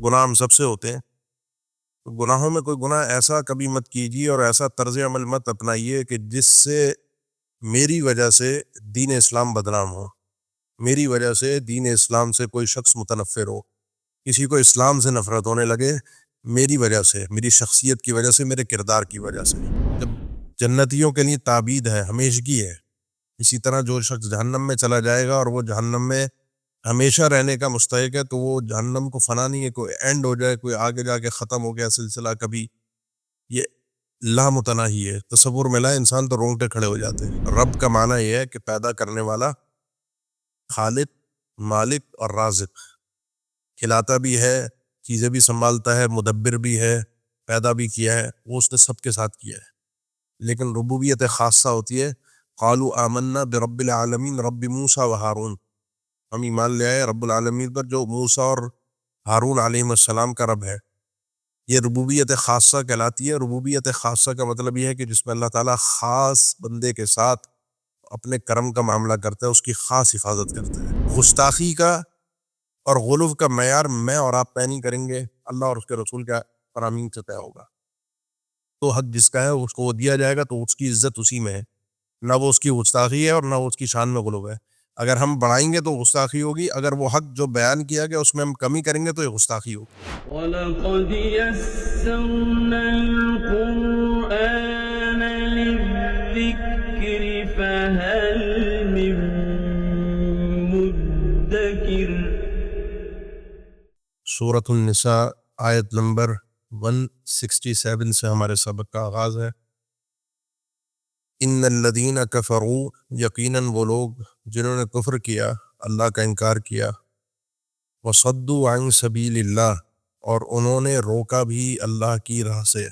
گناہ ہم سب سے ہوتے ہیں، تو گناہوں میں کوئی گناہ ایسا کبھی مت کیجیے اور ایسا طرز عمل مت اپنائیے کہ جس سے میری وجہ سے دین اسلام بدنام ہو، میری وجہ سے دین اسلام سے کوئی شخص متنفر ہو، کسی کو اسلام سے نفرت ہونے لگے میری وجہ سے، میری شخصیت کی وجہ سے، میرے کردار کی وجہ سے۔ جب جنتیوں کے لیے تعبید ہے، ہمیشگی ہے، اسی طرح جو شخص جہنم میں چلا جائے گا اور وہ جہنم میں ہمیشہ رہنے کا مستحق ہے، تو وہ جہنم کو فنا نہیں ہے، کوئی اینڈ ہو جائے، کوئی آگے جا کے ختم ہو گیا سلسلہ کبھی، یہ لامتناہی ہے۔ تصور میں لائے انسان تو رونگٹے کھڑے ہو جاتے ہیں۔ رب کا معنی یہ ہے کہ پیدا کرنے والا، خالق، مالک اور رازق، کھلاتا بھی ہے، چیزیں بھی سنبھالتا ہے، مدبر بھی ہے، پیدا بھی کیا ہے، وہ اس نے سب کے ساتھ کیا ہے۔ لیکن ربوبیت خاصہ ہوتی ہے، قالوا آمنا برب العالمین رب موسیٰ و ہارون، ہم ایمان لے آئے رب العالمین پر جو موسیٰ اور ہارون علیہ السلام کا رب ہے۔ یہ ربوبیت خاصہ کہلاتی ہے۔ ربوبیت خاصہ کا مطلب یہ ہے کہ جس میں اللہ تعالیٰ خاص بندے کے ساتھ اپنے کرم کا معاملہ کرتا ہے، اس کی خاص حفاظت کرتا ہے۔ گستاخی کا اور غلو کا معیار میں اور آپ طے نہیں کریں گے، اللہ اور اس کے رسول کا فرامین سے طے ہوگا۔ تو حق جس کا ہے اس کو وہ دیا جائے گا، تو اس کی عزت اسی میں ہے، نہ وہ اس کی گستاخی ہے اور نہ وہ اس کی شان میں غلو ہے۔ اگر ہم بڑھائیں گے تو گستاخی ہوگی، اگر وہ حق جو بیان کیا گیا اس میں ہم کمی کریں گے تو یہ گستاخی ہوگی۔ وَلَقَدْ يَسَّرْنَا الْقُرْآنَ لِلذِّكْرِ فَهَلْ مِن مُّدَّكِرٍ۔ سورۃ النساء آیت نمبر 167 سے ہمارے سبق کا آغاز ہے۔ ان الذین کفروا، یقیناً وہ لوگ جنہوں نے کفر کیا، اللہ کا انکار کیا، وصدوا عن سبیل اللہ، اور انہوں نے روکا بھی اللہ کی راہ سے۔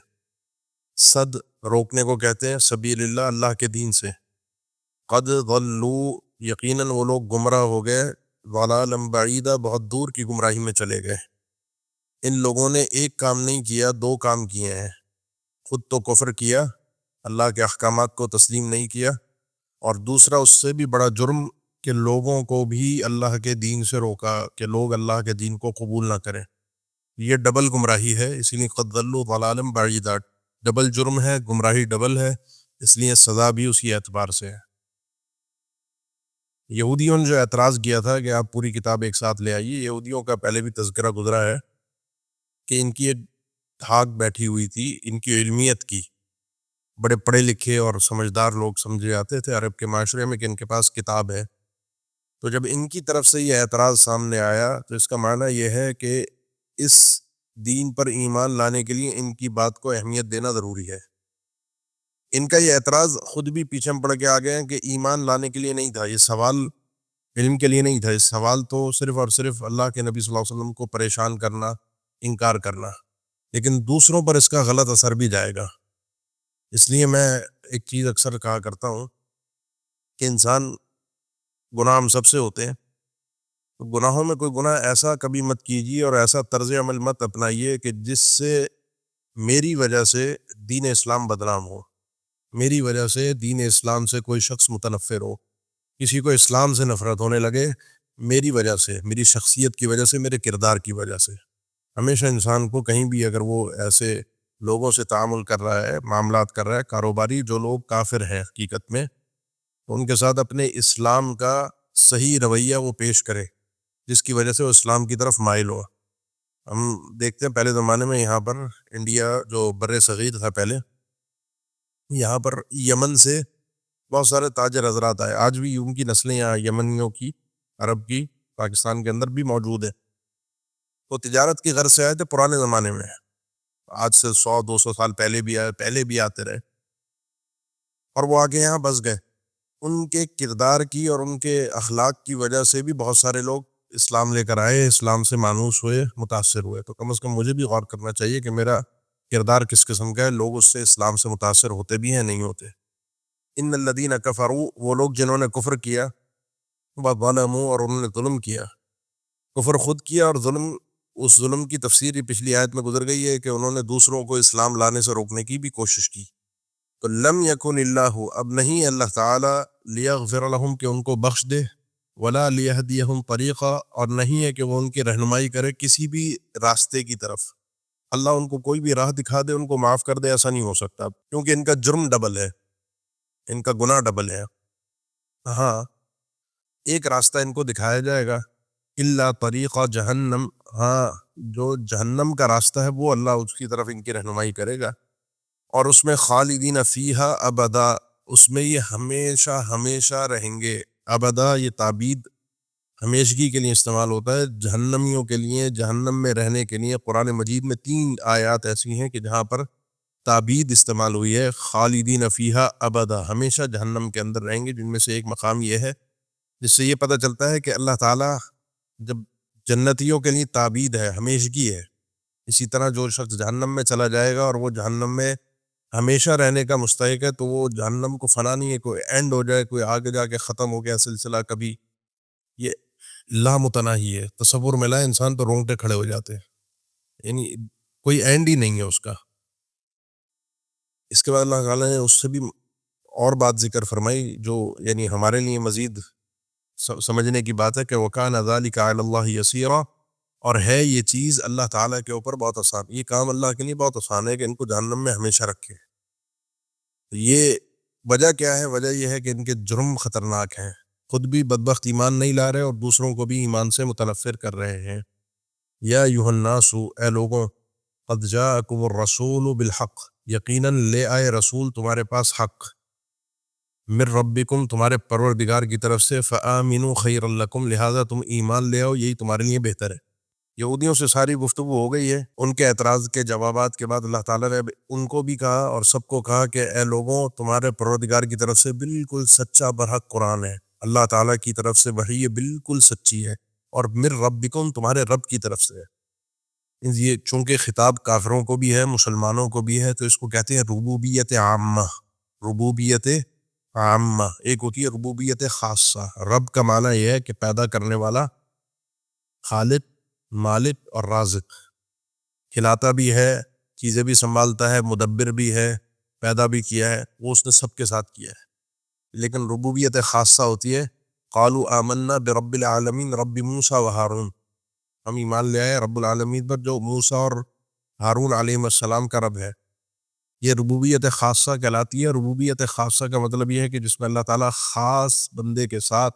صد روکنے کو کہتے ہیں، سبیل اللہ اللہ کے دین سے۔ قد ضلوا، یقیناً وہ لوگ گمراہ ہو گئے، ضلالا بعیدا، بہت دور کی گمراہی میں چلے گئے۔ ان لوگوں نے ایک کام نہیں کیا، دو کام کیے ہیں۔ خود تو کفر کیا، اللہ کے احکامات کو تسلیم نہیں کیا، اور دوسرا اس سے بھی بڑا جرم کہ لوگوں کو بھی اللہ کے دین سے روکا کہ لوگ اللہ کے دین کو قبول نہ کریں۔ یہ ڈبل گمراہی ہے، اس لیے قد ضلوا ضلالا بعیدا، ڈبل جرم ہے، گمراہی ڈبل ہے، اس لیے سزا بھی اسی اعتبار سے ہے۔ یہودیوں نے جو اعتراض کیا تھا کہ آپ پوری کتاب ایک ساتھ لے آئیے، یہودیوں کا پہلے بھی تذکرہ گزرا ہے کہ ان کی ایک دھاک بیٹھی ہوئی تھی، ان کی علمیت کی، بڑے پڑھے لکھے اور سمجھدار لوگ سمجھے جاتے تھے عرب کے معاشرے میں کہ ان کے پاس کتاب ہے۔ تو جب ان کی طرف سے یہ اعتراض سامنے آیا تو اس کا معنی یہ ہے کہ اس دین پر ایمان لانے کے لیے ان کی بات کو اہمیت دینا ضروری ہے۔ ان کا یہ اعتراض خود بھی پیچھے ہم پڑ کے آ گئے ہیں کہ ایمان لانے کے لیے نہیں تھا، یہ سوال علم کے لیے نہیں تھا، اس سوال تو صرف اور صرف اللہ کے نبی صلی اللہ علیہ وسلم کو پریشان کرنا، انکار کرنا، لیکن دوسروں پر اس کا غلط اثر بھی جائے گا۔ اس لیے میں ایک چیز اکثر کہا کرتا ہوں کہ انسان، گناہ ہم سب سے ہوتے ہیں، تو گناہوں میں کوئی گناہ ایسا کبھی مت کیجیے اور ایسا طرز عمل مت اپنائیے کہ جس سے میری وجہ سے دین اسلام بدنام ہو، میری وجہ سے دین اسلام سے کوئی شخص متنفر ہو، کسی کو اسلام سے نفرت ہونے لگے میری وجہ سے، میری شخصیت کی وجہ سے، میرے کردار کی وجہ سے۔ ہمیشہ انسان کو کہیں بھی اگر وہ ایسے لوگوں سے تعامل کر رہا ہے، معاملات کر رہا ہے، کاروباری جو لوگ کافر ہیں حقیقت میں، تو ان کے ساتھ اپنے اسلام کا صحیح رویہ وہ پیش کرے جس کی وجہ سے وہ اسلام کی طرف مائل ہو۔ ہم دیکھتے ہیں پہلے زمانے میں یہاں پر انڈیا جو بر صغیر تھا پہلے، یہاں پر یمن سے بہت سارے تاجر حضرات آئے، آج بھی ان کی نسلیں یہاں یمنیوں کی، عرب کی، پاکستان کے اندر بھی موجود ہیں۔ تو تجارت کی غرض سے آئے تھے پرانے زمانے میں، آج سے 100-200 سال پہلے بھی آتے رہے، اور وہ آگے یہاں بس گئے۔ ان کے کردار کی اور ان کے اخلاق کی وجہ سے بھی بہت سارے لوگ اسلام لے کر آئے، اسلام سے مانوس ہوئے، متاثر ہوئے۔ تو کم از کم مجھے بھی غور کرنا چاہیے کہ میرا کردار کس قسم کا ہے، لوگ اس سے اسلام سے متاثر ہوتے بھی ہیں، نہیں ہوتے۔ ان الذین کفروا، وہ لوگ جنہوں نے کفر کیا، وظلموا، اور انہوں نے ظلم کیا، کفر خود کیا اور ظلم، اس ظلم کی تفسیر ہی پچھلی آیت میں گزر گئی ہے کہ انہوں نے دوسروں کو اسلام لانے سے روکنے کی بھی کوشش کی۔ تو لم یکن اللہ، اب نہیں اللہ تعالی لیغفر لہم کہ ان کو بخش دے، ولا لیہدیہم طریقہ، اور نہیں ہے کہ وہ ان کی رہنمائی کرے کسی بھی راستے کی طرف. اللہ ان کو کوئی بھی راہ دکھا دے، ان کو معاف کر دے، ایسا نہیں ہو سکتا، کیونکہ ان کا جرم ڈبل ہے، ان کا گناہ ڈبل ہے. ہاں ایک راستہ ان کو دکھایا جائے گا، الا طریقہ جہنم، ہاں جو جہنم کا راستہ ہے وہ اللہ اس کی طرف ان کی رہنمائی کرے گا، اور اس میں خالدین فیہا ابدا، اس میں یہ ہمیشہ ہمیشہ رہیں گے. ابدا یہ تعبید ہمیشگی کے لیے استعمال ہوتا ہے. جہنمیوں کے لیے، جہنم میں رہنے کے لیے قرآن مجید میں 3 آیات ایسی ہیں کہ جہاں پر تعبید استعمال ہوئی ہے، خالدین فیہا ابدا، ہمیشہ جہنم کے اندر رہیں گے. جن میں سے ایک مقام یہ ہے جس سے یہ پتہ چلتا ہے کہ اللہ تعالیٰ جب جنتیوں کے لیے تعبید ہے، ہمیشگی ہے، اسی طرح جو شخص جہنم میں چلا جائے گا اور وہ جہنم میں ہمیشہ رہنے کا مستحق ہے، تو وہ جہنم کو فنا نہیں ہے، کوئی اینڈ ہو جائے، کوئی آگے جا کے ختم ہو گیا سلسلہ کبھی، یہ لامتناہی ہے. تصور میں لائے انسان تو رونگٹے کھڑے ہو جاتے ہیں، یعنی کوئی اینڈ ہی نہیں ہے اس کا. اس کے بعد اللہ تعالیٰ نے اس سے بھی اور بات ذکر فرمائی جو یعنی ہمارے لیے مزید سمجھنے کی بات ہے کہ وَكَانَ ذَلِكَ عَلَى اللَّهِ يَسِيرًا، اور ہے یہ چیز اللہ تعالیٰ کے اوپر بہت آسان، یہ کام اللہ کے لیے بہت آسان ہے کہ ان کو جہنم میں ہمیشہ رکھے. تو یہ وجہ کیا ہے؟ وجہ یہ ہے کہ ان کے جرم خطرناک ہیں، خود بھی بدبخت ایمان نہیں لا رہے اور دوسروں کو بھی ایمان سے متنفر کر رہے ہیں. یا ایھا الناس، اے لوگوں، قد جاءکم الرسول بالحق، یقیناً لے آئے رسول تمہارے پاس حق، من ربکم، تمہارے پروردگار کی طرف سے، فآمنوا خیر لکم، لہذا تم ایمان لے آؤ، یہی تمہارے لیے بہتر ہے. یہودیوں سے ساری گفتگو ہو گئی ہے، ان کے اعتراض کے جوابات کے بعد اللہ تعالیٰ نے ان کو بھی کہا اور سب کو کہا کہ اے لوگوں، تمہارے پروردگار کی طرف سے بالکل سچا برحق قرآن ہے، اللہ تعالیٰ کی طرف سے وحی بالکل سچی ہے، اور من ربکم، تمہارے رب کی طرف سے ہے. یہ چونکہ خطاب کافروں کو بھی ہے، مسلمانوں کو بھی ہے، تو اس کو کہتے ہیں ربوبیت عامہ. ربوبیت عامہ، ایک ہوتی ہے ربوبیت خاصہ. رب کا معنی یہ ہے کہ پیدا کرنے والا، خالق، مالک اور رازق، کھلاتا بھی ہے، چیزیں بھی سنبھالتا ہے، مدبر بھی ہے، پیدا بھی کیا ہے، وہ اس نے سب کے ساتھ کیا ہے. لیکن ربوبیت خاصہ ہوتی ہے، قالوا آمنا برب العالمین رب موسیٰ و ہارون، ہم ایمان لے آئے رب العالمین پر جو موسیٰ اور ہارون علیہ السلام کا رب ہے. یہ ربوبیت خاصہ کہلاتی ہے. ربوبیت خاصہ کا مطلب یہ ہے کہ جس میں اللہ تعالیٰ خاص بندے کے ساتھ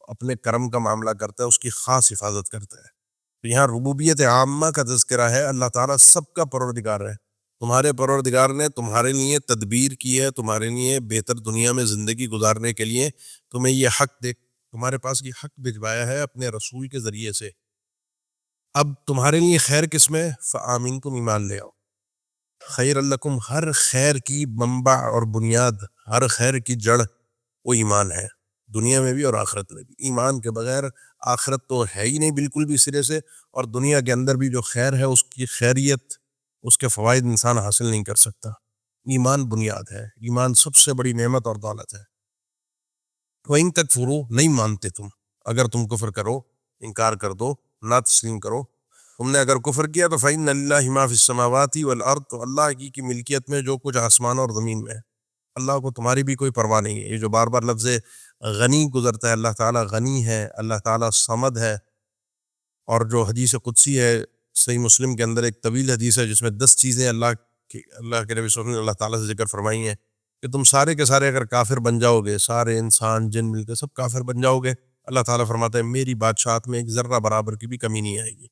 اپنے کرم کا معاملہ کرتا ہے، اس کی خاص حفاظت کرتا ہے. تو یہاں ربوبیت عامہ کا تذکرہ ہے، اللہ تعالیٰ سب کا پروردگار ہے. تمہارے پروردگار نے تمہارے لیے تدبیر کی ہے، تمہارے لیے بہتر دنیا میں زندگی گزارنے کے لیے تمہیں یہ حق تمہارے پاس یہ حق بھجوایا ہے اپنے رسول کے ذریعے سے. اب تمہارے لیے خیر کس میں؟ فآمنتم، ایمان لے آؤ. خیر لکم، ہر خیر کی منبع اور بنیاد، ہر خیر کی جڑ وہ ایمان ہے، دنیا میں بھی اور آخرت میں بھی. ایمان کے بغیر آخرت تو ہے ہی نہیں بالکل بھی سرے سے، اور دنیا کے اندر بھی جو خیر ہے اس کی خیریت، اس کے فوائد انسان حاصل نہیں کر سکتا. ایمان بنیاد ہے، ایمان سب سے بڑی نعمت اور دولت ہے. وَإِن تَكْفُرُوا، نہیں مانتے تم، اگر تم کفر کرو، انکار کر دو، نہ تسلیم کرو، تم نے اگر کفر کیا تو فَإِنَّ لِلَّهِ مَا فِي السَّمَاوَاتِ وَالْأَرْضِ، تو اللہ کی ملکیت میں جو کچھ آسمان اور زمین میں ہے. اللہ کو تمہاری بھی کوئی پرواہ نہیں ہے. یہ جو بار بار لفظ غنی گزرتا ہے، اللہ تعالیٰ غنی ہے، اللہ تعالیٰ صمد ہے. اور جو حدیث قدسی ہے صحیح مسلم کے اندر ایک طویل حدیث ہے جس میں 10 چیزیں اللہ کے نبی صلی اللہ علیہ وسلم نے اللہ تعالیٰ سے ذکر فرمائی ہیں کہ تم سارے کے سارے اگر کافر بن جاؤ گے، سارے انسان جن مل کے سب کافر بن جاؤ گے، اللہ تعالیٰ فرماتا ہے میری بادشاہت میں ایک ذرہ برابر کی بھی کمی نہیں آئے گی.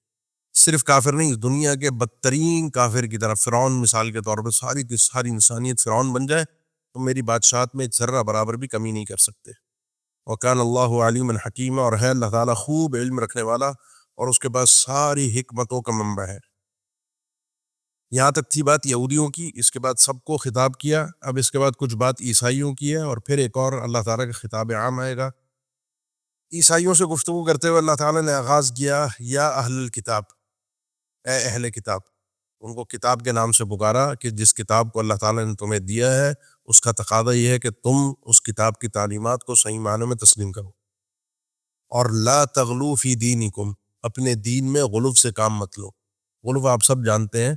صرف کافر نہیں، دنیا کے بدترین کافر کی طرف، فرعون مثال کے طور پر، ساری کی ساری انسانیت فرعون بن جائے تو میری بادشاہت میں ایک ذرہ برابر بھی کمی نہیں کر سکتے. وَكَانَ اللَّهُ عَلِيمًا حَكِيمًا، اور ہے اللہ تعالیٰ خوب علم رکھنے والا اور اس کے پاس ساری حکمتوں کا منبع ہے. یہاں تک تھی بات یہودیوں کی، اس کے بعد سب کو خطاب کیا. اب اس کے بعد کچھ بات عیسائیوں کی ہے، اور پھر ایک اور اللہ تعالیٰ کا خطاب عام آئے گا. عیسائیوں سے گفتگو کرتے ہوئے اللہ تعالیٰ نے آغاز کیا، یا اہل الکتاب، اے اہل کتاب. ان کو کتاب کے نام سے پکارا کہ جس کتاب کو اللہ تعالیٰ نے تمہیں دیا ہے اس کا تقاضا یہ ہے کہ تم اس کتاب کی تعلیمات کو صحیح معنی میں تسلیم کرو. اور لا تغلو فی دینکم، اپنے دین میں غلو سے کام مت لو. غلو آپ سب جانتے ہیں،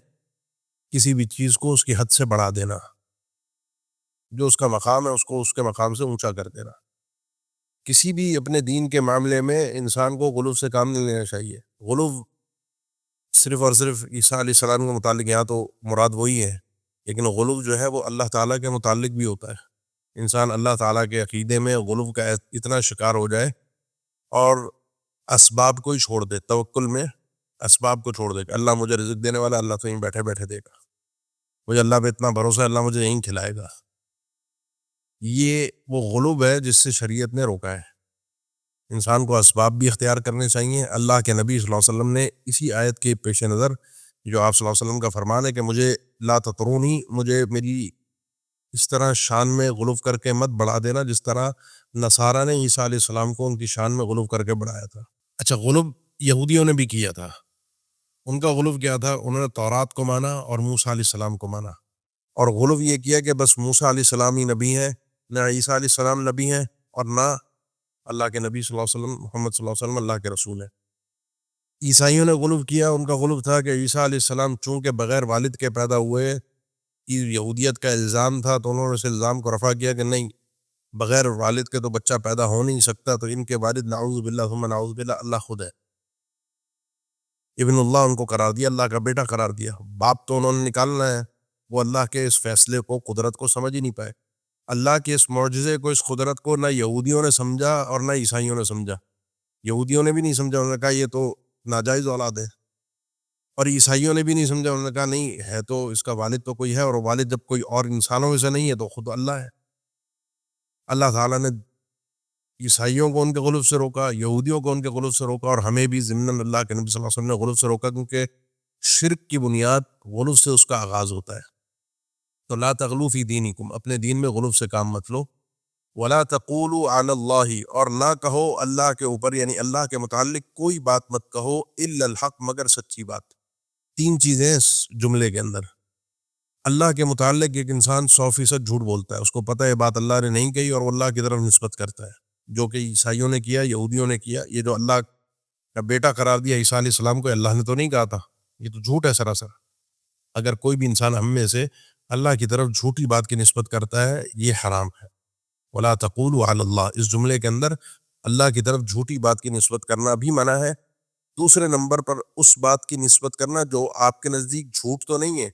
کسی بھی چیز کو اس کی حد سے بڑھا دینا، جو اس کا مقام ہے اس کو اس کے مقام سے اونچا کر دینا. کسی بھی اپنے دین کے معاملے میں انسان کو غلو سے کام نہیں لینا چاہیے. غلو صرف اور صرف عیسیٰ علیہ السلام کے متعلق یہاں تو مراد وہی ہے، لیکن غلو جو ہے وہ اللہ تعالیٰ کے متعلق بھی ہوتا ہے. انسان اللہ تعالیٰ کے عقیدے میں غلو کا اتنا شکار ہو جائے اور اسباب کو ہی چھوڑ دے، توکل میں اسباب کو چھوڑ دے کہ اللہ مجھے رزق دینے والا، اللہ تو یہیں بیٹھے بیٹھے دے گا، مجھے اللہ پہ اتنا بھروسہ ہے، اللہ مجھے یہیں کھلائے گا. یہ وہ غلو ہے جس سے شریعت نے روکا ہے. انسان کو اسباب بھی اختیار کرنے چاہیے. اللہ کے نبی صلی اللہ علیہ وسلم نے اسی آیت کے پیش نظر جو آپ صلی اللہ علیہ وسلم کا فرمان ہے کہ مجھے لا تطرونی، مجھے میری اس طرح شان میں غلو کر کے مت بڑھا دینا جس طرح نصارہ نے عیسیٰ علیہ السلام کو ان کی شان میں غلو کر کے بڑھایا تھا. اچھا، غلو یہودیوں نے بھی کیا تھا. ان کا غلو کیا تھا؟ انہوں نے تورات کو مانا اور موسیٰ علیہ السلام کو مانا، اور غلو یہ کیا کہ بس موسیٰ علیہ السلام ہی نبی ہیں، نہ عیسیٰ علیہ السلام نبی ہیں، اور نہ اللہ کے نبی صلی اللہ علیہ وسلم محمد صلی اللہ علیہ وسلم اللہ کے رسول ہیں. عیسائیوں نے غلو کیا. ان کا غلو تھا کہ عیسیٰ علیہ السلام چونکہ بغیر والد کے پیدا ہوئے، یہ یہودیت کا الزام تھا، تو انہوں نے اس الزام کو رفع کیا کہ نہیں، بغیر والد کے تو بچہ پیدا ہو نہیں سکتا، تو ان کے والد نعوذ باللہ ثم نعوذ باللہ اللہ خود ہے. ابن اللہ ان کو قرار دیا، اللہ کا بیٹا قرار دیا. باپ تو انہوں نے نکالنا ہے. وہ اللہ کے اس فیصلے کو، قدرت کو سمجھ ہی نہیں پائے. اللہ کے اس معجزے کو، اس قدرت کو نہ یہودیوں نے سمجھا اور نہ عیسائیوں نے سمجھا. یہودیوں نے بھی نہیں سمجھا، انہوں نے کہا یہ تو ناجائز اولاد ہے، اور عیسائیوں نے بھی نہیں سمجھا، انہوں نے کہا نہیں ہے تو اس کا والد تو کوئی ہے، اور والد جب کوئی اور انسانوں میں سے نہیں ہے تو خود اللہ ہے. اللہ تعالیٰ نے عیسائیوں کو ان کے غلو سے روکا، یہودیوں کو ان کے غلو سے روکا، اور ہمیں بھی ضمن اللہ کے نبی صلی اللہ علیہ وسلم نے غلو سے روکا، کیونکہ شرک کی بنیاد غلو سے اس کا آغاز ہوتا ہے. تو لا تغلو فی دینکم، اپنے دین میں غلو سے کام مت لو. ولا تقولوا علی اللہ، اور نہ کہو اللہ کے اوپر، یعنی اللہ کے متعلق کوئی بات مت کہو، الا الحق، مگر سچی بات. تین چیزیں اس جملے کے اندر. اللہ کے متعلق ایک انسان 100% جھوٹ بولتا ہے، اس کو پتہ ہے بات اللہ نے نہیں کہی اور وہ اللہ کی طرف نسبت کرتا ہے، جو کہ عیسائیوں نے کیا، یہودیوں نے کیا. یہ جو اللہ کا بیٹا قرار دیا عیسیٰ علیہ السلام کو، اللہ نے تو نہیں کہا تھا، یہ تو جھوٹ ہے سراسر. اگر کوئی بھی انسان ہم میں سے اللہ کی طرف جھوٹی بات کی نسبت کرتا ہے، یہ حرام ہے. ولا تقولوا علی اللہ، اس جملے کے اندر اللہ کی طرف جھوٹی بات کی نسبت کرنا بھی منع ہے. دوسرے نمبر پر اس بات کی نسبت کرنا جو آپ کے نزدیک جھوٹ تو نہیں ہے،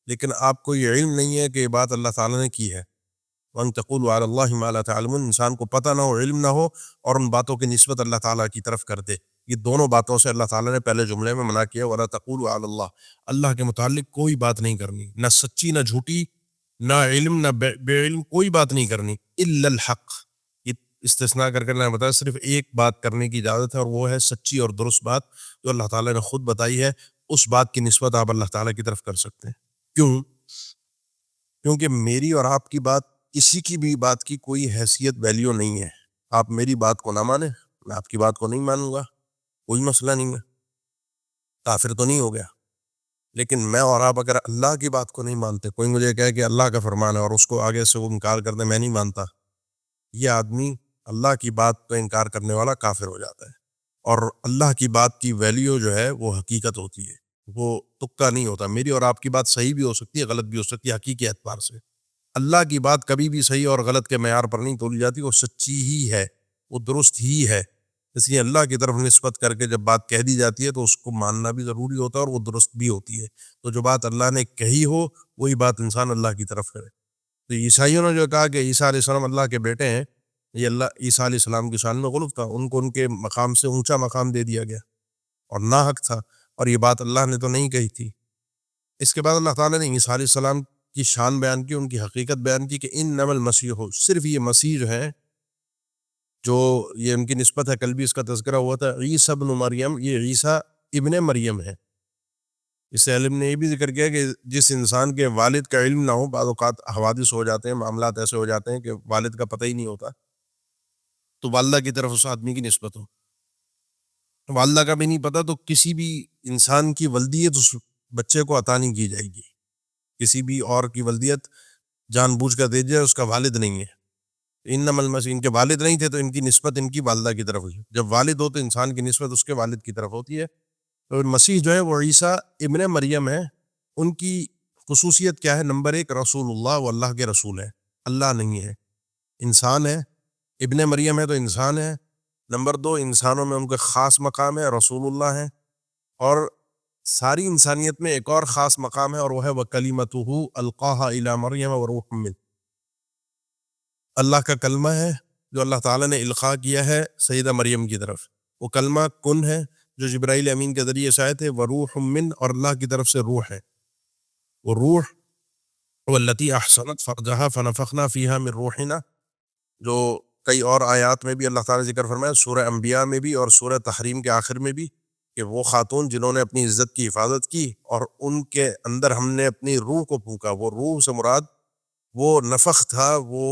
لیکن آپ کو یہ علم نہیں ہے کہ یہ بات اللہ تعالیٰ نے کی ہے. وَأَن تَقُولُوا عَلَى اللَّهِ مَا لَا تَعْلَمُونَ، انسان کو پتہ نہ ہو، علم نہ ہو، اور ان باتوں کی نسبت اللہ تعالیٰ کی طرف کر دے. یہ دونوں باتوں سے اللہ تعالیٰ نے پہلے جملے میں منع کیا، وَلَا تَقُولُوا عَلَى اللَّهِ، اللہ کے متعلق کوئی بات نہیں کرنی، نہ سچی نہ جھوٹی، نہ علم نہ بے علم، کوئی بات نہیں کرنی. الا الحق، یہ استثناء کر کے میں نے بتایا صرف ایک بات کرنے کی اجازت ہے، اور وہ ہے سچی اور درست بات جو اللہ تعالیٰ نے خود بتائی ہے. اس بات کی نسبت آپ اللہ تعالیٰ کی طرف کر سکتے ہیں. کیوں؟ کیونکہ میری اور آپ کی بات، کسی کی بھی بات کی کوئی حیثیت، ویلیو نہیں ہے. آپ میری بات کو نہ مانیں، میں آپ کی بات کو نہیں مانوں گا، کوئی مسئلہ نہیں ہے، کافر تو نہیں ہو گیا. لیکن میں اور آپ اگر اللہ کی بات کو نہیں مانتے، کوئی مجھے کہے کہ اللہ کا فرمان ہے اور اس کو آگے سے وہ انکار کر دے، میں نہیں مانتا، یہ آدمی اللہ کی بات کا انکار کرنے والا کافر ہو جاتا ہے. اور اللہ کی بات کی ویلیو جو ہے وہ حقیقت ہوتی ہے، وہ تکا نہیں ہوتا. میری اور آپ کی بات صحیح بھی ہو سکتی ہے، غلط بھی ہو سکتی ہے، حقیقی اعتبار سے. اللہ کی بات کبھی بھی صحیح اور غلط کے معیار پر نہیں تولی جاتی، وہ سچی ہی ہے، وہ درست ہی ہے. اس لیے اللہ کی طرف نسبت کر کے جب بات کہہ دی جاتی ہے تو اس کو ماننا بھی ضروری ہوتا ہے، اور وہ درست بھی ہوتی ہے. تو جو بات اللہ نے کہی ہو وہی بات انسان اللہ کی طرف کرے. تو عیسائیوں نے جو کہا کہ عیسیٰ علیہ السلام اللہ کے بیٹے ہیں، یہ اللہ عیسیٰ علیہ السلام کی شان میں غلو تھا. ان کو ان کے مقام سے اونچا مقام دے دیا گیا اور ناحق تھا، اور یہ بات اللہ نے تو نہیں کہی تھی. اس کے بعد اللہ تعالیٰ نے عیسیٰ علیہ السلام کی شان بیان کی، ان کی حقیقت بیان کی کہ انما المسیح، صرف یہ مسیح جو ہے، جو یہ ان کی نسبت ہے، کل بھی اس کا تذکرہ ہوا تھا، عیسیٰ ابن مریم، یہ عیسیٰ ابن مریم ہے. اس سے علم نے یہ بھی ذکر کیا کہ جس انسان کے والد کا علم نہ ہو، بعض اوقات حوادث ہو جاتے ہیں، معاملات ایسے ہو جاتے ہیں کہ والد کا پتہ ہی نہیں ہوتا، تو والدہ کی طرف اس آدمی کی نسبت ہو. والدہ کا بھی نہیں پتہ تو کسی بھی انسان کی ولدیت اس بچے کو عطا نہیں کی جائے گی. کسی بھی اور کی ولدیت جان بوجھ کر دے جائے، اس کا والد نہیں ہے. انما المسیح، ان کے والد نہیں تھے تو ان کی نسبت ان کی والدہ کی طرف ہوئی. جب والد ہو تو انسان کی نسبت اس کے والد کی طرف ہوتی ہے. تو مسیح جو ہے وہ عیسیٰ ابن مریم ہے. ان کی خصوصیت کیا ہے؟ نمبر 1، رسول اللہ، وہ اللہ کے رسول ہے، اللہ نہیں ہے، انسان ہے، ابن مریم ہے تو انسان ہے. نمبر 2 انسانوں میں ان کا خاص مقام ہے, رسول اللہ ہیں. اور ساری انسانیت میں ایک اور خاص مقام ہے اور وہ ہے وَكَلِمَتُهُ أَلْقَاهَا إِلَىٰ مَرْيَمَ وَرُوحٌ مِّنْهُ. اللہ کا کلمہ ہے جو اللہ تعالیٰ نے القاء کیا ہے سیدہ مریم کی طرف. وہ کلمہ کن ہے جو جبرائیل امین کے ذریعے سے آئے تھے, وَرُوحٌ مِّنْهُ, اور اللہ کی طرف سے روح ہے. وہ روح وَالَّتِي أَحْصَنَتْ فَرْجَهَا فَنَفَخْنَا فِيهَا مِن رُوحِنَا, جو کئی اور آیات میں بھی اللہ تعالیٰ نے ذکر فرمایا, سورہ انبیاء میں بھی اور سورہ تحریم کے آخر میں بھی, کہ وہ خاتون جنہوں نے اپنی عزت کی حفاظت کی اور ان کے اندر ہم نے اپنی روح کو پھونکا. وہ روح سے مراد وہ نفخ تھا, وہ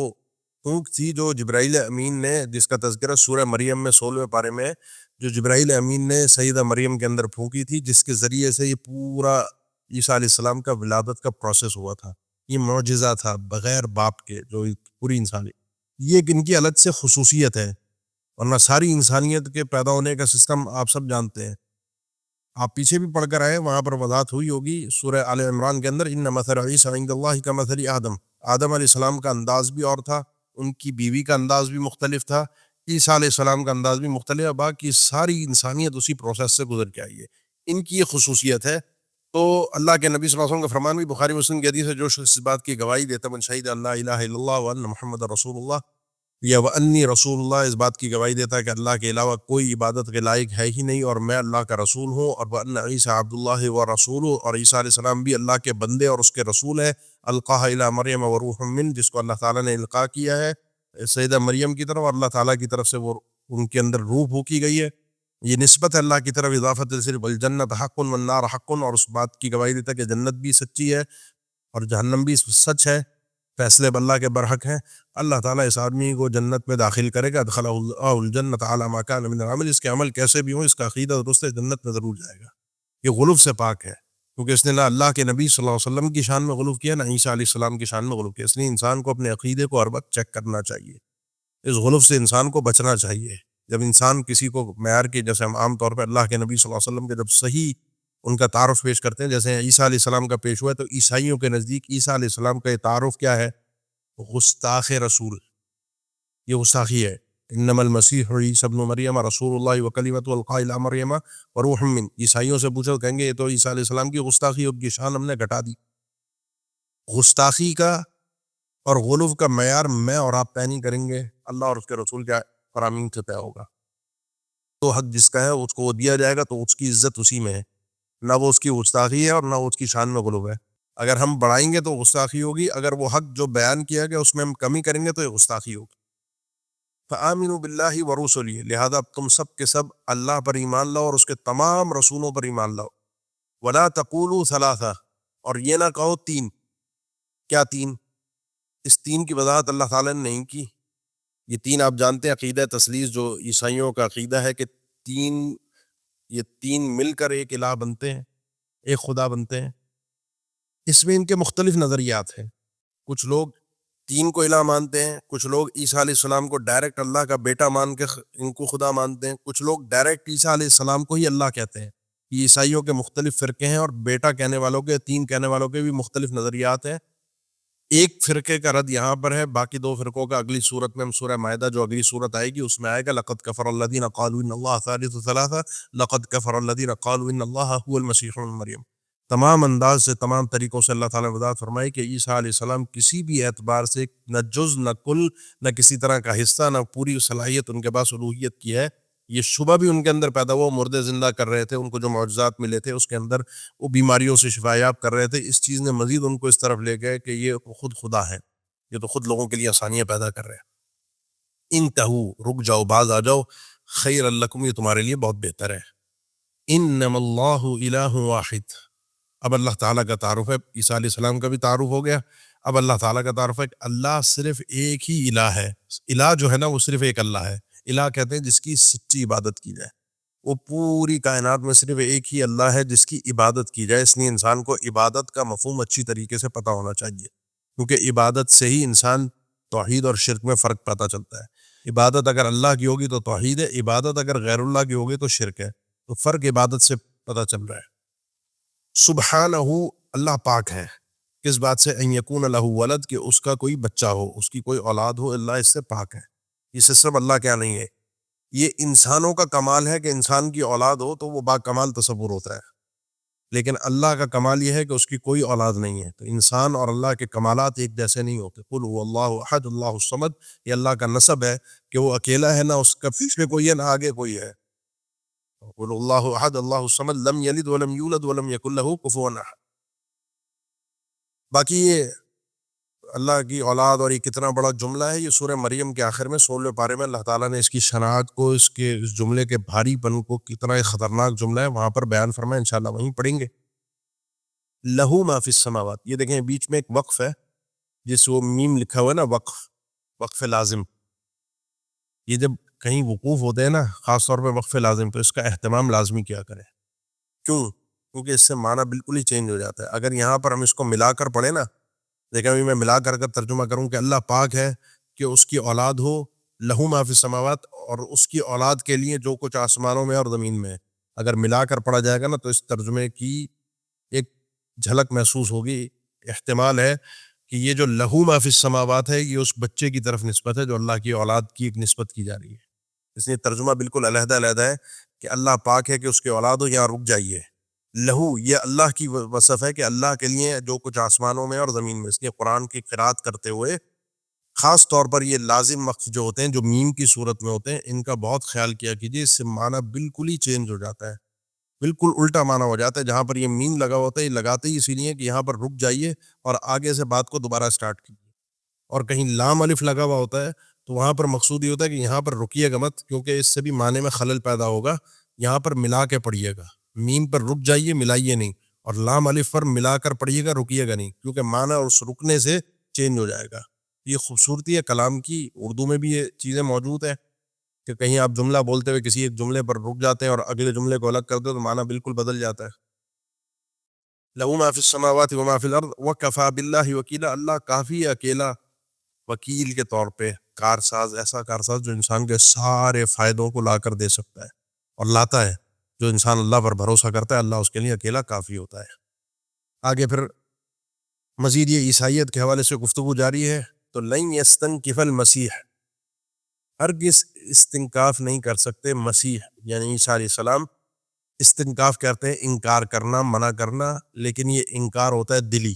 پھونک تھی جو جبرائیل امین نے, جس کا تذکرہ سورہ مریم میں 16ویں پارے میں ہے, جو جبرائیل امین نے سیدہ مریم کے اندر پھونکی تھی, جس کے ذریعے سے یہ پورا عیسیٰ علیہ السلام کا ولادت کا پروسیس ہوا تھا. یہ معجزہ تھا بغیر باپ کے, جو پوری انسانی, یہ ایک ان کی الگ سے خصوصیت ہے. ورنہ ساری انسانیت کے پیدا ہونے کا سسٹم آپ سب جانتے ہیں, آپ پیچھے بھی پڑھ کر آئے, وہاں پر وضاحت ہوئی ہوگی سورہ آل عمران کے اندر, ان مثل عیسیٰ عند اللہ کمثل آدم. آدم علیہ السلام کا انداز بھی اور تھا, ان کی بیوی کا انداز بھی مختلف تھا, عیسیٰ علیہ السلام کا انداز بھی مختلف ہے, باقی ساری انسانیت اسی پروسیس سے گزر کے آئی ہے. ان کی یہ خصوصیت ہے. تو اللہ کے نبی صلی اللہ علیہ وسلم کا فرمان بھی بخاری مسلم کی حدیث ہے, جو شخص اس بات کی گواہی دیتا من شہید اللہ الہ الا اللہ وان محمد رسول اللہ, یا وانی رسول اللہ, اس بات کی گواہی دیتا ہے کہ اللہ کے علاوہ کوئی عبادت کے لائق ہے ہی نہیں اور میں اللہ کا رسول ہوں, اور وان عیسیٰ عبد اللہ و رسول, اور عیسیٰ علیہ السلام بھی اللہ کے بندے اور اس کے رسول ہے, القاہ الی مریم وروح من, جس کو اللہ تعالیٰ نے القاء کیا ہے سیدہ مریم کی طرف, اور اللہ تعالیٰ کی طرف سے وہ ان کے اندر روح پھونکی گئی ہے. یہ نسبت ہے اللہ کی طرف, اضافت صرف الجنت حق والنار حق, اور اس بات کی گواہی دیتا ہے کہ جنت بھی سچی ہے اور جہنم بھی سچ ہے, فیصلے اللہ کے برحق ہیں. اللہ تعالیٰ اس آدمی کو جنت میں داخل کرے گا, ادخلہ اللہ الجنت علی ما کان من العمل, اس کے عمل کیسے بھی ہوں اس کا عقیدہ درست ہے, جنت میں ضرور جائے گا. یہ غلوف سے پاک ہے, کیونکہ اس نے نہ اللہ کے نبی صلی اللہ علیہ وسلم کی شان میں غلوف کیا, نہ عیسیٰ علیہ السلام کی شان میں غلوف کیا. اس لیے انسان کو اپنے عقیدے کو ہر وقت چیک کرنا چاہیے, اس غلوف سے انسان کو بچنا چاہیے. جب انسان کسی کو معیار کے, جیسے ہم عام طور پہ اللہ کے نبی صلی اللہ علیہ وسلم کے جب صحیح ان کا تعارف پیش کرتے ہیں, جیسے عیسیٰ علیہ السلام کا پیش ہوا ہے, تو عیسائیوں کے نزدیک عیسیٰ علیہ السلام کا یہ تعارف کیا ہے؟ گستاخ رسول. یہ گستاخی ہے. انما المسیح عیسی ابن مریم رسول اللہ وکلمۃ القاء الی مریم وروح من. عیسائیوں سے پوچھو, کہیں گے یہ تو عیسیٰ علیہ السلام کی گستاخی, اب کی شان ہم نے گھٹا دی. گستاخی کا اور غلو کا معیار میں اور آپ طے نہیں کریں گے, اللہ اور اس کے رسول کے فرامین سے طے ہوگا. تو حق جس کا ہے اس کو وہ دیا جائے گا, تو اس کی عزت اسی میں ہے, نہ وہ اس کی گستاخی ہے اور نہ وہ اس کی شان میں غلو ہے. اگر ہم بڑھائیں گے تو گستاخی ہوگی, اگر وہ حق جو بیان کیا گیا اس میں ہم کمی کریں گے تو یہ گستاخی ہوگی. فآمنوا باللہ ورسلہ, لہذا اب تم سب کے سب اللہ پر ایمان لاؤ اور اس کے تمام رسولوں پر ایمان لاؤ. ولا تقولوا ثلاثہ, اور یہ نہ کہو تین. کیا تین؟ اس تین کی وضاحت اللہ تعالیٰ نے نہیں کی. یہ تین آپ جانتے ہیں عقیدہ تثلیث جو عیسائیوں کا عقیدہ ہے, کہ یہ تین مل کر ایک الہ بنتے ہیں, ایک خدا بنتے ہیں. اس میں ان کے مختلف نظریات ہیں. کچھ لوگ تین کو الہ مانتے ہیں, کچھ لوگ عیسیٰ علیہ السلام کو ڈائریکٹ اللہ کا بیٹا مان کے ان کو خدا مانتے ہیں, کچھ لوگ ڈائریکٹ عیسیٰ علیہ السلام کو ہی اللہ کہتے ہیں. یہ عیسائیوں کے مختلف فرقے ہیں, اور بیٹا کہنے والوں کے, تین کہنے والوں کے بھی مختلف نظریات ہیں. ایک فرقے کا رد یہاں پر ہے, باقی دو فرقوں کا اگلی صورت میں, ہم سورہ مائدہ جو اگلی صورت آئے گی اس میں آئے گا. لقد کفر الذین قالوا ان اللہ ثالث ثلاثہ, لقد کفر الذین قالوا ان اللہ هو المسیح ابن مریم. تمام انداز سے, تمام طریقوں سے اللہ تعالیٰ نے وضاحت فرمائی کہ عیسیٰ علیہ السلام کسی بھی اعتبار سے نہ جز نہ کل, نہ کسی طرح کا حصہ, نہ پوری صلاحیت ان کے پاس الوہیت کی ہے. یہ شبہ بھی ان کے اندر پیدا ہوا, مردے زندہ کر رہے تھے, ان کو جو معجزات ملے تھے اس کے اندر وہ بیماریوں سے شفا یاب کر رہے تھے. اس چیز نے مزید ان کو اس طرف لے گئے کہ یہ خود خدا ہے, یہ تو خود لوگوں کے لیے آسانیاں پیدا کر رہے ہیں. انتہو, رک جاؤ, باز آ جاؤ, خیر لکم, یہ تمہارے لیے بہت بہتر ہے. انما اللہ الہ واحد. اب اللہ تعالیٰ کا تعارف ہے, عیسیٰ علیہ السلام کا بھی تعارف ہو گیا. اب اللہ تعالیٰ کا تعارف ہے کہ اللہ صرف ایک ہی الہ ہے. الہ جو ہے نا وہ صرف ایک اللہ ہے. الہ کہتے ہیں جس کی سچی عبادت کی جائے. وہ پوری کائنات میں صرف ایک ہی اللہ ہے جس کی عبادت کی جائے. اس لیے انسان کو عبادت کا مفہوم اچھی طریقے سے پتہ ہونا چاہیے, کیونکہ عبادت سے ہی انسان توحید اور شرک میں فرق پتہ چلتا ہے. عبادت اگر اللہ کی ہوگی تو توحید ہے, عبادت اگر غیر اللہ کی ہوگی تو شرک ہے. تو فرق عبادت سے پتہ چل رہا ہے. سبحانہ, اللہ پاک ہے. کس بات سے؟ ان یکون لہ ولد, کہ اس کا کوئی بچہ ہو, اس کی کوئی اولاد ہو, اللہ اس سے پاک ہے. یہ سسٹم اللہ کیا نہیں ہے. یہ انسانوں کا کمال ہے کہ انسان کی اولاد ہو تو وہ با کمال تصور ہوتا ہے، لیکن اللہ کا کمال یہ ہے کہ اس کی کوئی اولاد نہیں ہے. تو انسان اور اللہ کے کمالات ایک جیسے نہیں ہوتے. قل هو اللہ احد اللہ الصمد، یہ اللہ کا نسب ہے کہ وہ اکیلا ہے، نہ اس کا پیچھے کوئی ہے نہ آگے کوئی ہے. قل اللہ احد اللہ الصمد لم یلد ولم یولد ولم یکن له کفوا احد. باقی یہ اللہ کی اولاد اور یہ کتنا بڑا جملہ ہے، یہ سورہ مریم کے آخر میں 16ویں پارے میں اللہ تعالیٰ نے اس کی شناعت کو، اس جملے کے بھاری پن کو، کتنا ایک خطرناک جملہ ہے وہاں پر بیان فرمایا. انشاءاللہ وہیں پڑھیں گے. لہو ما فی السماوات، یہ دیکھیں بیچ میں ایک وقف ہے جس وہ میم لکھا ہوا ہے نا، وقف لازم. یہ جب کہیں وقوف ہوتے ہیں نا، خاص طور پہ وقف لازم، تو اس کا اہتمام لازمی کیا کریں. کیوں؟ کیونکہ اس سے معنی بالکل ہی چینج ہو جاتا ہے. اگر یہاں پر ہم اس کو ملا کر پڑھیں نا، دیکھیں ابھی میں ملا کر ترجمہ کروں کہ اللہ پاک ہے کہ اس کی اولاد ہو، لہو ما فی السماوات، اور اس کی اولاد کے لیے جو کچھ آسمانوں میں اور زمین میں ہے. اگر ملا کر پڑھا جائے گا نا تو اس ترجمے کی ایک جھلک محسوس ہوگی. احتمال ہے کہ یہ جو لہو ما فی السماوات ہے یہ اس بچے کی طرف نسبت ہے جو اللہ کی اولاد کی ایک نسبت کی جا رہی ہے. اس لیے ترجمہ بالکل علیحدہ علیحدہ ہے کہ اللہ پاک ہے کہ اس کی اولاد ہو. یہاں رک جائیے، لہو یہ اللہ کی وصف ہے کہ اللہ کے لیے جو کچھ آسمانوں میں اور زمین میں. اس لیے قرآن کی قرات کرتے ہوئے خاص طور پر یہ لازم وقف جو ہوتے ہیں، جو میم کی صورت میں ہوتے ہیں، ان کا بہت خیال کیا کیجیے. اس سے معنی بالکل ہی چینج ہو جاتا ہے، بالکل الٹا معنی ہو جاتا ہے. جہاں پر یہ میم لگا ہوتا ہے، یہ لگاتے ہی اسی لیے کہ یہاں پر رک جائیے اور آگے سے بات کو دوبارہ سٹارٹ کیجیے. اور کہیں لام الف لگا ہوا ہوتا ہے تو وہاں پر مقصود یہ ہوتا ہے کہ یہاں پر رکیے گا مت، کیونکہ اس سے بھی معنی میں خلل پیدا ہوگا. یہاں پر ملا کے پڑھیے گا، میم پر رک جائیے، ملائیے نہیں. اور لام الف پر ملا کر پڑھیے گا، رکیے گا نہیں، کیونکہ معنی اس رکنے سے چینج ہو جائے گا. یہ خوبصورتی ہے کلام کی. اردو میں بھی یہ چیزیں موجود ہیں کہ کہیں آپ جملہ بولتے ہوئے کسی ایک جملے پر رک جاتے ہیں اور اگلے جملے کو الگ کرتے ہو تو معنی بالکل بدل جاتا ہے. لہو ما فی السماوات وما فی الارض وکفی باللہ وکیلا، اللہ کافی اکیلا وکیل کے طور پہ، کارساز، ایسا کارساز جو انسان کے سارے فائدوں کو لا کر دے سکتا ہے اور لاتا ہے. جو انسان اللہ پر بھروسہ کرتا ہے اللہ اس کے لیے اکیلا کافی ہوتا ہے. آگے پھر مزید یہ عیسائیت کے حوالے سے گفتگو جاری ہے. تو لن یستنکف المسیح، ہرگز استنکاف نہیں کر سکتے مسیح یعنی عیسیٰ علیہ السلام. استنکاف کہتے ہیں انکار کرنا، منع کرنا، لیکن یہ انکار ہوتا ہے دلی،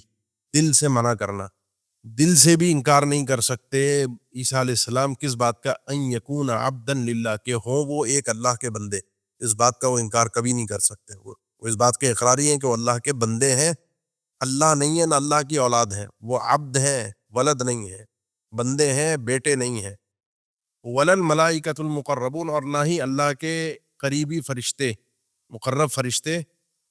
دل سے منع کرنا. دل سے بھی انکار نہیں کر سکتے عیسیٰ علیہ السلام کس بات کا؟ ان یکون عبدا للہ، کہ ہوں وہ ایک اللہ کے بندے. اس بات کا وہ انکار کبھی نہیں کر سکتے. وہ اس بات کے اقراری ہیں کہ وہ اللہ کے بندے ہیں. اللہ نہیں ہے، نہ اللہ کی اولاد ہیں. وہ عبد ہیں، ولد نہیں ہے. بندے ہیں، بیٹے نہیں ہیں. ولل ملائکۃ المقربون، اور نہ ہی اللہ کے قریبی فرشتے، مقرب فرشتے،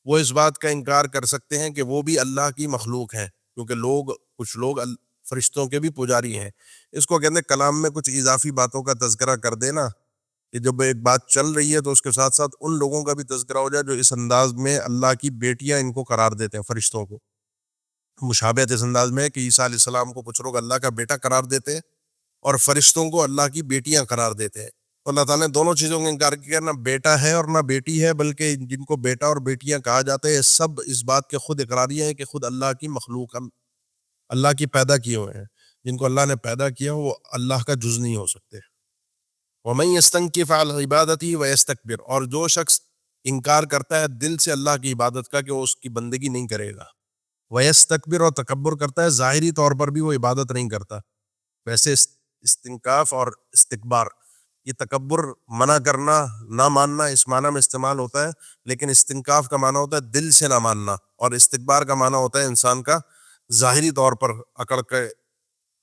وہ اس بات کا انکار کر سکتے ہیں کہ وہ بھی اللہ کی مخلوق ہیں. کیونکہ کچھ لوگ فرشتوں کے بھی پجاری ہیں. اس کو کہتے ہیں کلام میں کچھ اضافی باتوں کا تذکرہ کر دینا، کہ جب ایک بات چل رہی ہے تو اس کے ساتھ ساتھ ان لوگوں کا بھی تذکرہ ہو جائے جو اس انداز میں اللہ کی بیٹیاں ان کو قرار دیتے ہیں، فرشتوں کو. مشابہت اس انداز میں ہے کہ عیسیٰ علیہ السلام کو کچھ لوگ اللہ کا بیٹا قرار دیتے ہیں اور فرشتوں کو اللہ کی بیٹیاں قرار دیتے ہیں. تو اللہ تعالیٰ نے دونوں چیزوں کا انکار کیا، نہ بیٹا ہے اور نہ بیٹی ہے، بلکہ جن کو بیٹا اور بیٹیاں کہا جاتا ہے سب اس بات کے خود اقراریاں ہیں کہ خود اللہ کی مخلوق، اللہ کی پیدا کیے ہوئے ہیں. جن کو اللہ نے پیدا کیا وہ اللہ کا جز نہیں ہو سکتے. وَمَن يَسْتَنكِفْ عَنْ عِبَادَتِهِ وَيَسْتَكْبِرْ، اور جو شخص انکار کرتا ہے دل سے اللہ کی عبادت کا کہ وہ اس کی بندگی نہیں کرے گا، وَيَسْتَكْبِرْ، اور تکبر کرتا ہے، ظاہری طور پر بھی وہ عبادت نہیں کرتا. ویسے استنکاف اور استکبار، یہ تکبر منع کرنا، نہ ماننا، اس معنی میں استعمال ہوتا ہے. لیکن استنکاف کا معنی ہوتا ہے دل سے نہ ماننا، اور استکبار کا معنی ہوتا ہے انسان کا ظاہری طور پر اکڑ کے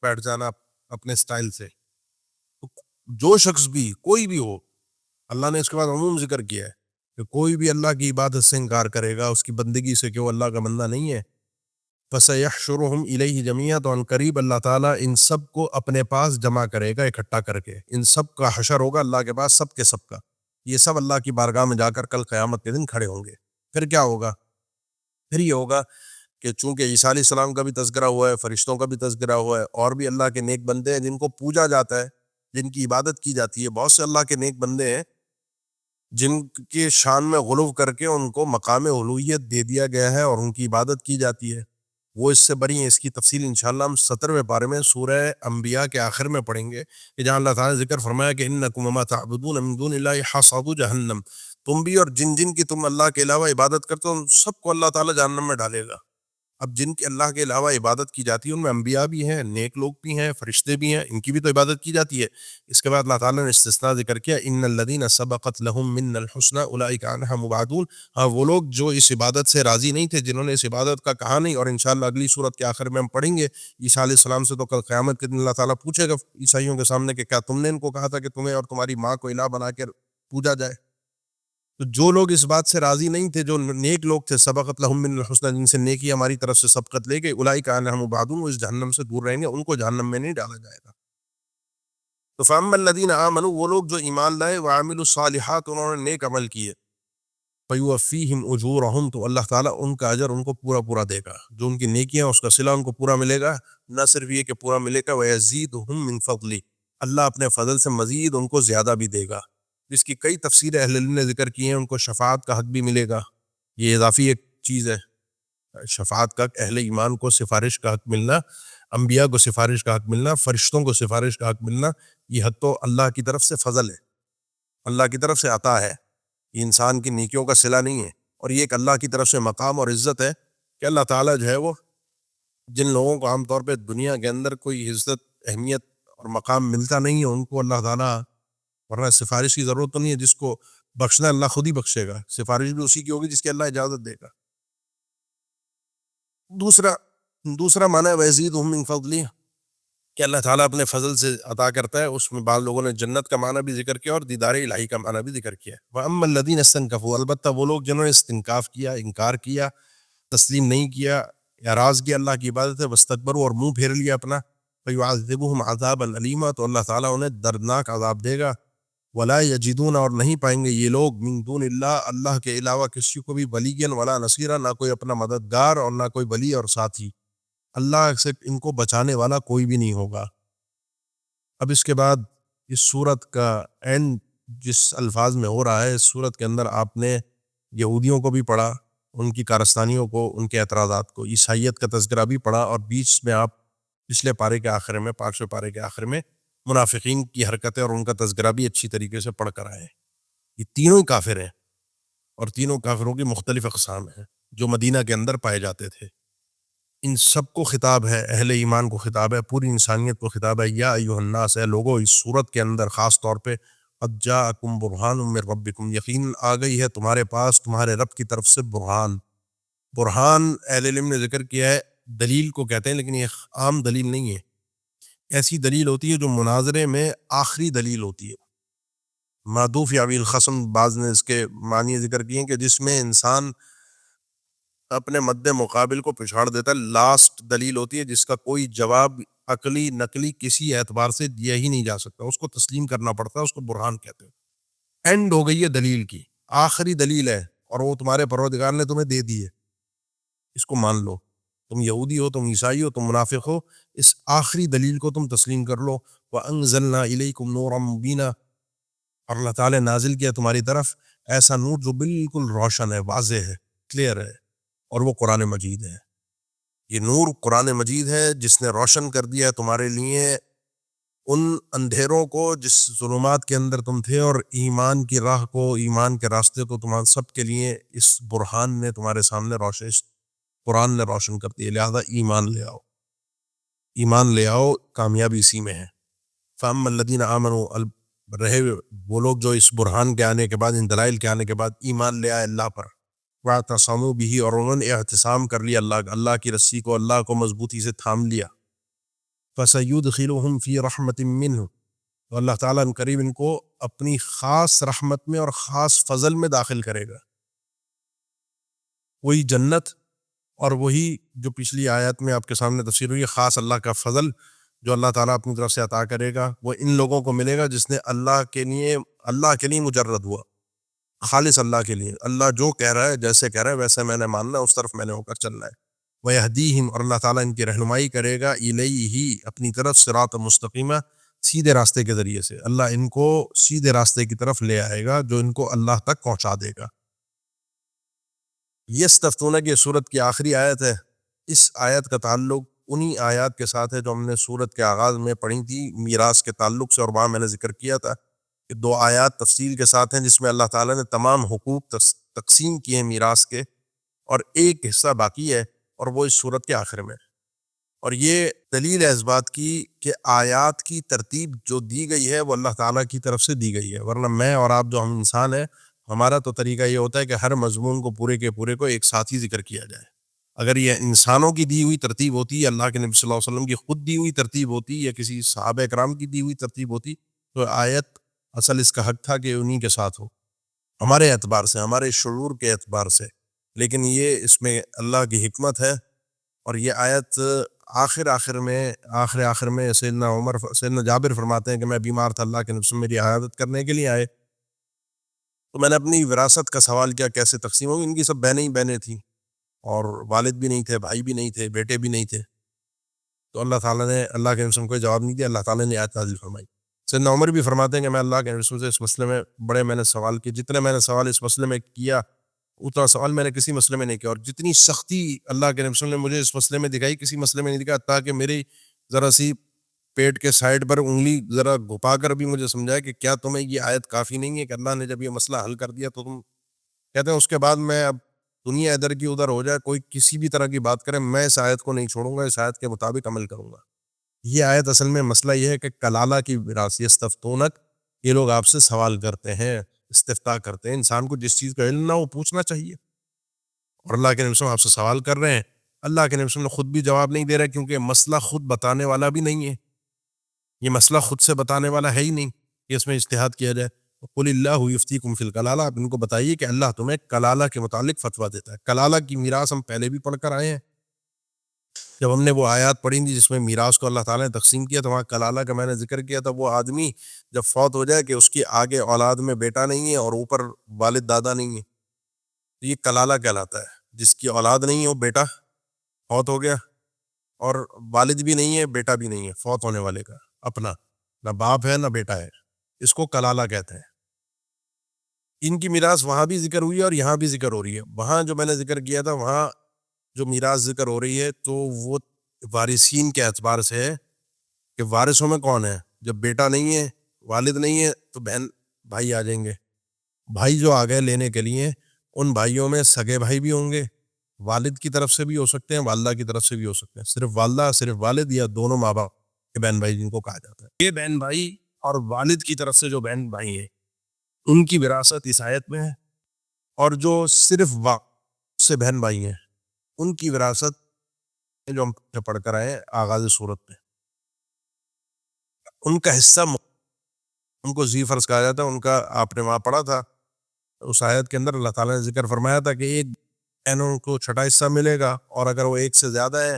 بیٹھ جانا اپنے سٹائل سے. جو شخص بھی، کوئی بھی ہو، اللہ نے اس کے بعد عموم ذکر کیا ہے کہ کوئی بھی اللہ کی عبادت سے انکار کرے گا، اس کی بندگی سے کہ وہ اللہ کا بندہ نہیں ہے، فَسَيَحْشُرُهُمْ إِلَيْهِ جَمِيعًا، تو عنقریب اللہ تعالیٰ ان سب کو اپنے پاس جمع کرے گا، اکٹھا کر کے. ان سب کا حشر ہوگا اللہ کے پاس، سب کے سب کا. یہ سب اللہ کی بارگاہ میں جا کر کل قیامت کے دن کھڑے ہوں گے. پھر کیا ہوگا؟ پھر یہ ہوگا کہ چونکہ عیسیٰ علیہ السلام کا بھی تذکرہ ہوا ہے، فرشتوں کا بھی تذکرہ ہوا ہے، اور بھی اللہ کے نیک بندے ہیں جن کو پوجا جاتا ہے، جن کی عبادت کی جاتی ہے. بہت سے اللہ کے نیک بندے ہیں جن کے شان میں غلو کر کے ان کو مقام الوہیت دے دیا گیا ہے اور ان کی عبادت کی جاتی ہے. وہ اس سے بری ہیں. اس کی تفصیل انشاءاللہ ہم 17ویں پارے میں سورہ انبیاء کے آخر میں پڑھیں گے کہ جہاں اللہ تعالیٰ نے ذکر فرمایا کہ انکم وما تعبدون من دون اللہ حصب جہنم، تم بھی اور جن جن کی تم اللہ کے علاوہ عبادت کرتے ہو ان سب کو اللہ تعالیٰ جہنم میں ڈالے گا. اب جن کے اللہ کے علاوہ عبادت کی جاتی ہے ان میں انبیاء بھی ہیں، نیک لوگ بھی ہیں، فرشتے بھی ہیں، ان کی بھی تو عبادت کی جاتی ہے. اس کے بعد اللہ تعالیٰ نے استثناء ذکر کیا، ان الذین سبقت لهم منا الحسنى اولئک عنها مبعدون. ہاں وہ لوگ جو اس عبادت سے راضی نہیں تھے، جنہوں نے اس عبادت کا کہا نہیں، اور انشاءاللہ اگلی صورت کے آخر میں ہم پڑھیں گے عیسیٰ علیہ السلام سے تو کل قیامت کے دن اللہ تعالیٰ پوچھے گا عیسائیوں کے سامنے کہ کیا تم نے ان کو کہا تھا کہ تمہیں اور تمہاری ماں کو الہ بنا کر پوجا جائے. تو جو لوگ اس بات سے راضی نہیں تھے، جو نیک لوگ تھے، سبقت لهم من الحسنى، جن سے نیکی ہماری طرف سے سبقت لے گئی، اولئک عنها مبعدون، وہ اس جہنم سے دور رہیں گے، ان کو جہنم میں نہیں ڈالا جائے گا. تو فاما الذین آمنوا، وہ لوگ جو ایمان لائے، وعملوا الصالحات، انہوں نے نیک عمل کیے، فیوفیہم اجورہم، تو اللہ تعالیٰ ان کا اجر ان کو پورا پورا دے گا. جو ان کی نیکیاں اس کا صلہ ان کو پورا ملے گا. نہ صرف یہ کہ پورا ملے گا، ویزیدہم من فضلہ، اللہ اپنے فضل سے مزید ان کو زیادہ بھی دے گا. جس کی کئی تفسیر اہل علم نے ذکر کی ہیں. ان کو شفاعت کا حق بھی ملے گا، یہ اضافی ایک چیز ہے. شفاعت کا حق، اہل ایمان کو سفارش کا حق ملنا، انبیاء کو سفارش کا حق ملنا، فرشتوں کو سفارش کا حق ملنا، یہ حق تو اللہ کی طرف سے فضل ہے، اللہ کی طرف سے عطا ہے، یہ انسان کی نیکیوں کا صلہ نہیں ہے. اور یہ ایک اللہ کی طرف سے مقام اور عزت ہے کہ اللہ تعالیٰ جو ہے وہ جن لوگوں کو عام طور پہ دنیا کے اندر کوئی عزت، اہمیت اور مقام ملتا نہیں ہے، ان کو اللہ تعالیٰ، ورنہ سفارش کی ضرورت تو نہیں ہے، جس کو بخشنا اللہ خود ہی بخشے گا، سفارش بھی اسی کی ہوگی جس کی اللہ اجازت دے گا. دوسرا معنی ہے وَيَزِيدُهُم مِّن فَضْلِهِ، کہ اللہ تعالیٰ اپنے فضل سے عطا کرتا ہے. اس میں بعض لوگوں نے جنت کا معنی بھی ذکر کیا اور دیدار الہی کا معنی بھی ذکر کیا. وَأَمَّا الَّذِينَ اسْتَنكَفُوا، البتہ وہ لوگ جنہوں نے استنکاف کیا، انکار کیا، تسلیم نہیں کیا، اعراض کیا اللہ کی عبادت ہے، واستکبروا، اور منہ پھیر لیا اپنا، فَيُعَذِّبُهُمْ عَذَابًا أَلِيمًا، تو اللہ تعالیٰ انہیں دردناک عذاب دے گا. ولا یجدون، اور نہیں پائیں گے یہ لوگ، من دون اللہ، اللہ کے علاوہ کسی کو بھی، ولیًا ولا نصیرا، نہ کوئی اپنا مددگار اور نہ کوئی ولی اور ساتھی. اللہ سے ان کو بچانے والا کوئی بھی نہیں ہوگا. اب اس کے بعد اس صورت کا اینڈ جس الفاظ میں ہو رہا ہے، اس صورت کے اندر آپ نے یہودیوں کو بھی پڑھا، ان کی کارستانیوں کو، ان کے اعتراضات کو، عیسائیت کا تذکرہ بھی پڑھا، اور بیچ میں آپ پچھلے پارے کے آخر میں، 5ویں پارے کے آخر میں منافقین کی حرکتیں اور ان کا تذکرہ بھی اچھی طریقے سے پڑھ کر آئے. یہ تینوں ہی کافر ہیں، اور تینوں کافروں کی مختلف اقسام ہیں جو مدینہ کے اندر پائے جاتے تھے. ان سب کو خطاب ہے، اہل ایمان کو خطاب ہے، پوری انسانیت کو خطاب ہے. یا ایھا الناس، اے لوگو، اس صورت کے اندر خاص طور پہ قد جاءکم برہان من ربکم، یقین آ گئی ہے تمہارے پاس تمہارے رب کی طرف سے برہان. برہان اہل علم نے ذکر کیا ہے، دلیل کو کہتے ہیں، لیکن یہ عام دلیل نہیں ہے. ایسی دلیل ہوتی ہے جو مناظرے میں آخری دلیل ہوتی ہے. معدوف یا الخصم، بعض نے اس کے معنی ذکر کیے ہیں کہ جس میں انسان اپنے مد مقابل کو پچھاڑ دیتا ہے، لاسٹ دلیل ہوتی ہے جس کا کوئی جواب عقلی نقلی کسی اعتبار سے دیا ہی نہیں جا سکتا، اس کو تسلیم کرنا پڑتا ہے، اس کو برہان کہتے ہیں. اینڈ ہو گئی ہے دلیل کی، آخری دلیل ہے، اور وہ تمہارے پروردگار نے تمہیں دے دی ہے، اس کو مان لو. تم یہودی ہو، تم عیسائی ہو، تم منافق ہو، اس آخری دلیل کو تم تسلیم کر لو. وَأَنزَلْنَا إِلَيْكُمْ نُورًا مُبِينًا، اور اللہ تعالیٰ نے نازل کیا تمہاری طرف ایسا نور جو بالکل روشن ہے، واضح ہے، کلیئر ہے، اور وہ قرآن مجید ہے. یہ نور قرآن مجید ہے جس نے روشن کر دیا ہے تمہارے لیے ان اندھیروں کو جس ظلمات کے اندر تم تھے، اور ایمان کی راہ کو، ایمان کے راستے کو تمہارے سب کے لیے اس برہان نے تمہارے سامنے روشن، اس قرآن نے روشن کر دیا. لہذا ایمان لے آؤ، ایمان لے آؤ، کامیابی اسی میں ہے. فَأَمَّا الَّذِينَ آمَنُوا، رہے وہ لوگ جو اس برہان کے آنے کے بعد، ان دلائل کے آنے کے بعد ایمان لے آئے اللہ پر، وَاعْتَصَمُوا بِهِ، اور انہوں نے اعتصام کر لیا اللہ کی رسی کو، اللہ کو مضبوطی سے تھام لیا. فَسَيُدْخِلُهُمْ فِي رَحْمَةٍ مِّنْهُ، تو اللہ تعالیٰ ان قریب ان کو اپنی خاص رحمت میں اور خاص فضل میں داخل کرے گا. وہی جنت اور وہی جو پچھلی آیت میں آپ کے سامنے تفسیر ہوئی، خاص اللہ کا فضل جو اللہ تعالیٰ اپنی طرف سے عطا کرے گا، وہ ان لوگوں کو ملے گا جس نے اللہ کے لیے مجرد ہوا، خالص اللہ کے لیے. اللہ جو کہہ رہا ہے، جیسے کہہ رہا ہے ویسے میں نے ماننا ہے، اس طرف میں نے ہو کر چلنا ہے. وَيَهْدِيهِمْ، اور اللہ تعالیٰ ان کی رہنمائی کرے گا، إِلَيْهِ، اپنی طرف، صراط مستقیمہ، سیدھے راستے کے ذریعے سے. اللہ ان کو سیدھے راستے کی طرف لے آئے گا جو ان کو اللہ تک پہنچا دے گا. یستفتونک، یہ سورت کی آخری آیت ہے. اس آیت کا تعلق انہی آیات کے ساتھ ہے جو ہم نے سورت کے آغاز میں پڑھی تھی میراث کے تعلق سے، اور وہاں میں نے ذکر کیا تھا کہ 2 آیات تفصیل کے ساتھ ہیں جس میں اللہ تعالیٰ نے تمام حقوق تقسیم کیے ہیں میراث کے، اور ایک حصہ باقی ہے اور وہ اس سورت کے آخر میں۔ اور یہ دلیل ہے اس بات کی کہ آیات کی ترتیب جو دی گئی ہے وہ اللہ تعالیٰ کی طرف سے دی گئی ہے، ورنہ میں اور آپ جو ہم انسان ہیں، ہمارا تو طریقہ یہ ہوتا ہے کہ ہر مضمون کو پورے کے پورے کو ایک ساتھ ہی ذکر کیا جائے۔ اگر یہ انسانوں کی دی ہوئی ترتیب ہوتی، اللہ کے نبی صلی اللہ علیہ وسلم کی خود دی ہوئی ترتیب ہوتی، یا کسی صحابہ کرام کی دی ہوئی ترتیب ہوتی، تو آیت اصل اس کا حق تھا کہ انہی کے ساتھ ہو، ہمارے اعتبار سے، ہمارے شعور کے اعتبار سے۔ لیکن یہ اس میں اللہ کی حکمت ہے، اور یہ آیت آخر میں سیدنا جابر فرماتے ہیں کہ میں بیمار تھا، اللہ کے نبی میری عیادت کرنے کے لیے آئے، تو میں نے اپنی وراثت کا سوال کیا کیسے تقسیم ہوگی۔ ان کی سب بہنیں ہی بہنیں تھیں، اور والد بھی نہیں تھے، بھائی بھی نہیں تھے، بیٹے بھی نہیں تھے، تو اللہ تعالیٰ نے اللہ کے نبی کو جواب نہیں دیا، اللہ تعالیٰ نے آیت نازل فرمائی۔ سیدنا عمر بھی فرماتے ہیں کہ میں اللہ کے نبی سے اس مسئلے میں میں نے سوال کیے، جتنے میں نے سوال اس مسئلے میں کیا اتنا سوال میں نے کسی مسئلے میں نہیں کیا، اور جتنی سختی اللہ کے نبی نے مجھے اس مسئلے میں دکھائی کسی مسئلے میں نہیں دکھا، تاکہ میری ذرا سی پیٹ کے سائڈ پر انگلی ذرا گھپا کر بھی مجھے سمجھایا کہ کیا تمہیں یہ آیت کافی نہیں ہے کہ اللہ نے جب یہ مسئلہ حل کر دیا تو تم کہتے ہیں اس کے بعد میں اب دنیا ادھر کی ادھر ہو جائے، کوئی کسی بھی طرح کی بات کرے، میں اس آیت کو نہیں چھوڑوں گا، اس آیت کے مطابق عمل کروں گا۔ یہ آیت اصل میں مسئلہ یہ ہے کہ کلالہ کی وراثت یستفتونک، یہ لوگ آپ سے سوال کرتے ہیں، استفتاء کرتے ہیں، انسان کو جس چیز کا علم نہ وہ پوچھنا چاہیے، اور اللہ کے نبی آپ سے سوال کر رہے ہیں، اللہ کے نبی خود بھی جواب نہیں دے رہے، کیونکہ مسئلہ خود بتانے والا بھی نہیں ہے، یہ مسئلہ خود سے بتانے والا ہے ہی نہیں کہ اس میں اجتہاد کیا جائے۔ قل اللہ یفتیکم فی الکلالہ، آپ ان کو بتائیے کہ اللہ تمہیں کلالہ کے متعلق فتویٰ دیتا ہے۔ کلالہ کی میراث ہم پہلے بھی پڑھ کر آئے ہیں، جب ہم نے وہ آیات پڑھی تھی جس میں میراث کو اللہ تعالیٰ نے تقسیم کیا، تو وہاں کلالہ کا میں نے ذکر کیا تھا، وہ آدمی جب فوت ہو جائے کہ اس کی آگے اولاد میں بیٹا نہیں ہے اور اوپر والد دادا نہیں ہے، تو یہ کلالہ کہلاتا ہے۔ جس کی اولاد نہیں ہے وہ بیٹا فوت ہو گیا، اور والد بھی نہیں ہے بیٹا بھی نہیں ہے فوت ہونے والے کا اپنا، نہ باپ ہے نہ بیٹا ہے، اس کو کلالہ کہتے ہیں۔ ان کی میراث وہاں بھی ذکر ہوئی ہے اور یہاں بھی ذکر ہو رہی ہے۔ وہاں جو میں نے ذکر کیا تھا، وہاں جو میراث ذکر ہو رہی ہے تو وہ وارثین کے اعتبار سے ہے کہ وارثوں میں کون ہے۔ جب بیٹا نہیں ہے، والد نہیں ہے، تو بہن بھائی آ جائیں گے۔ بھائی جو آ گئے لینے کے لیے، ان بھائیوں میں سگے بھائی بھی ہوں گے، والد کی طرف سے بھی ہو سکتے ہیں، والدہ کی طرف سے بھی ہو سکتے ہیں، صرف والدہ صرف والد، یا دونوں ماں باپ کے بہن بھائی جن کو کہا جاتا ہے۔ یہ بہن بھائی اور والد کی طرف سے جو بہن بھائی ہیں ان کی وراثت اس آیت میں ہے، اور جو صرف سے بہن بھائی ہیں ان کی وراثت جو ہم پڑھ کر آئے آغاز صورت میں، ان کا حصہ ان کو ذی فرض کہا جاتا ہے۔ ان کا آپ نے وہاں پڑھا تھا اس آیت کے اندر، اللہ تعالیٰ نے ذکر فرمایا تھا کہ ایک بہنوں کو چھٹا حصہ ملے گا، اور اگر وہ ایک سے زیادہ ہے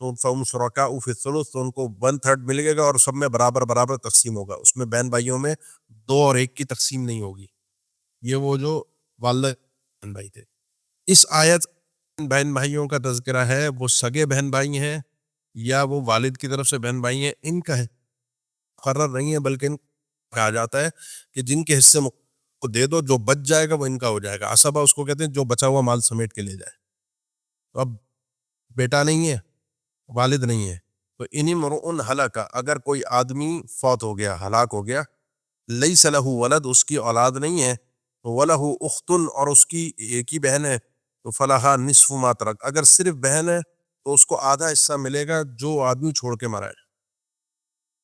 تو فَهُمْ شُرَكَاءُ فِي الثُّلُث، تو ان کو 1/3 ملے گا، اور سب میں برابر تقسیم ہوگا۔ اس میں بہن بھائیوں میں 2 اور 1 کی تقسیم نہیں ہوگی۔ یہ وہ جو والدہ بہن بھائی تھے۔ اس آیت بہن بھائیوں کا تذکرہ ہے، وہ سگے بہن بھائی ہیں یا وہ والد کی طرف سے بہن بھائی ہیں، ان کا مقرر نہیں ہے، بلکہ ان کہا جاتا ہے کہ جن کے حصے کو دے دو، جو بچ جائے گا وہ ان کا ہو جائے گا۔ عصبہ اس کو کہتے ہیں جو بچا ہوا مال سمیٹ کے لے جائے۔ تو اب بیٹا نہیں ہے، والد نہیں ہے، تو ان امرؤ ہلک، اگر کوئی آدمی فوت ہو گیا، ہلاک ہو گیا، لیس لہ ولد، اس کی اولاد نہیں ہے، ولہ اخت، اور اس کی ایک ہی بہن ہے، تو فلہا نصف ما ترک، اگر صرف بہن ہے تو اس کو آدھا حصہ ملے گا جو آدمی چھوڑ کے مرا ہے۔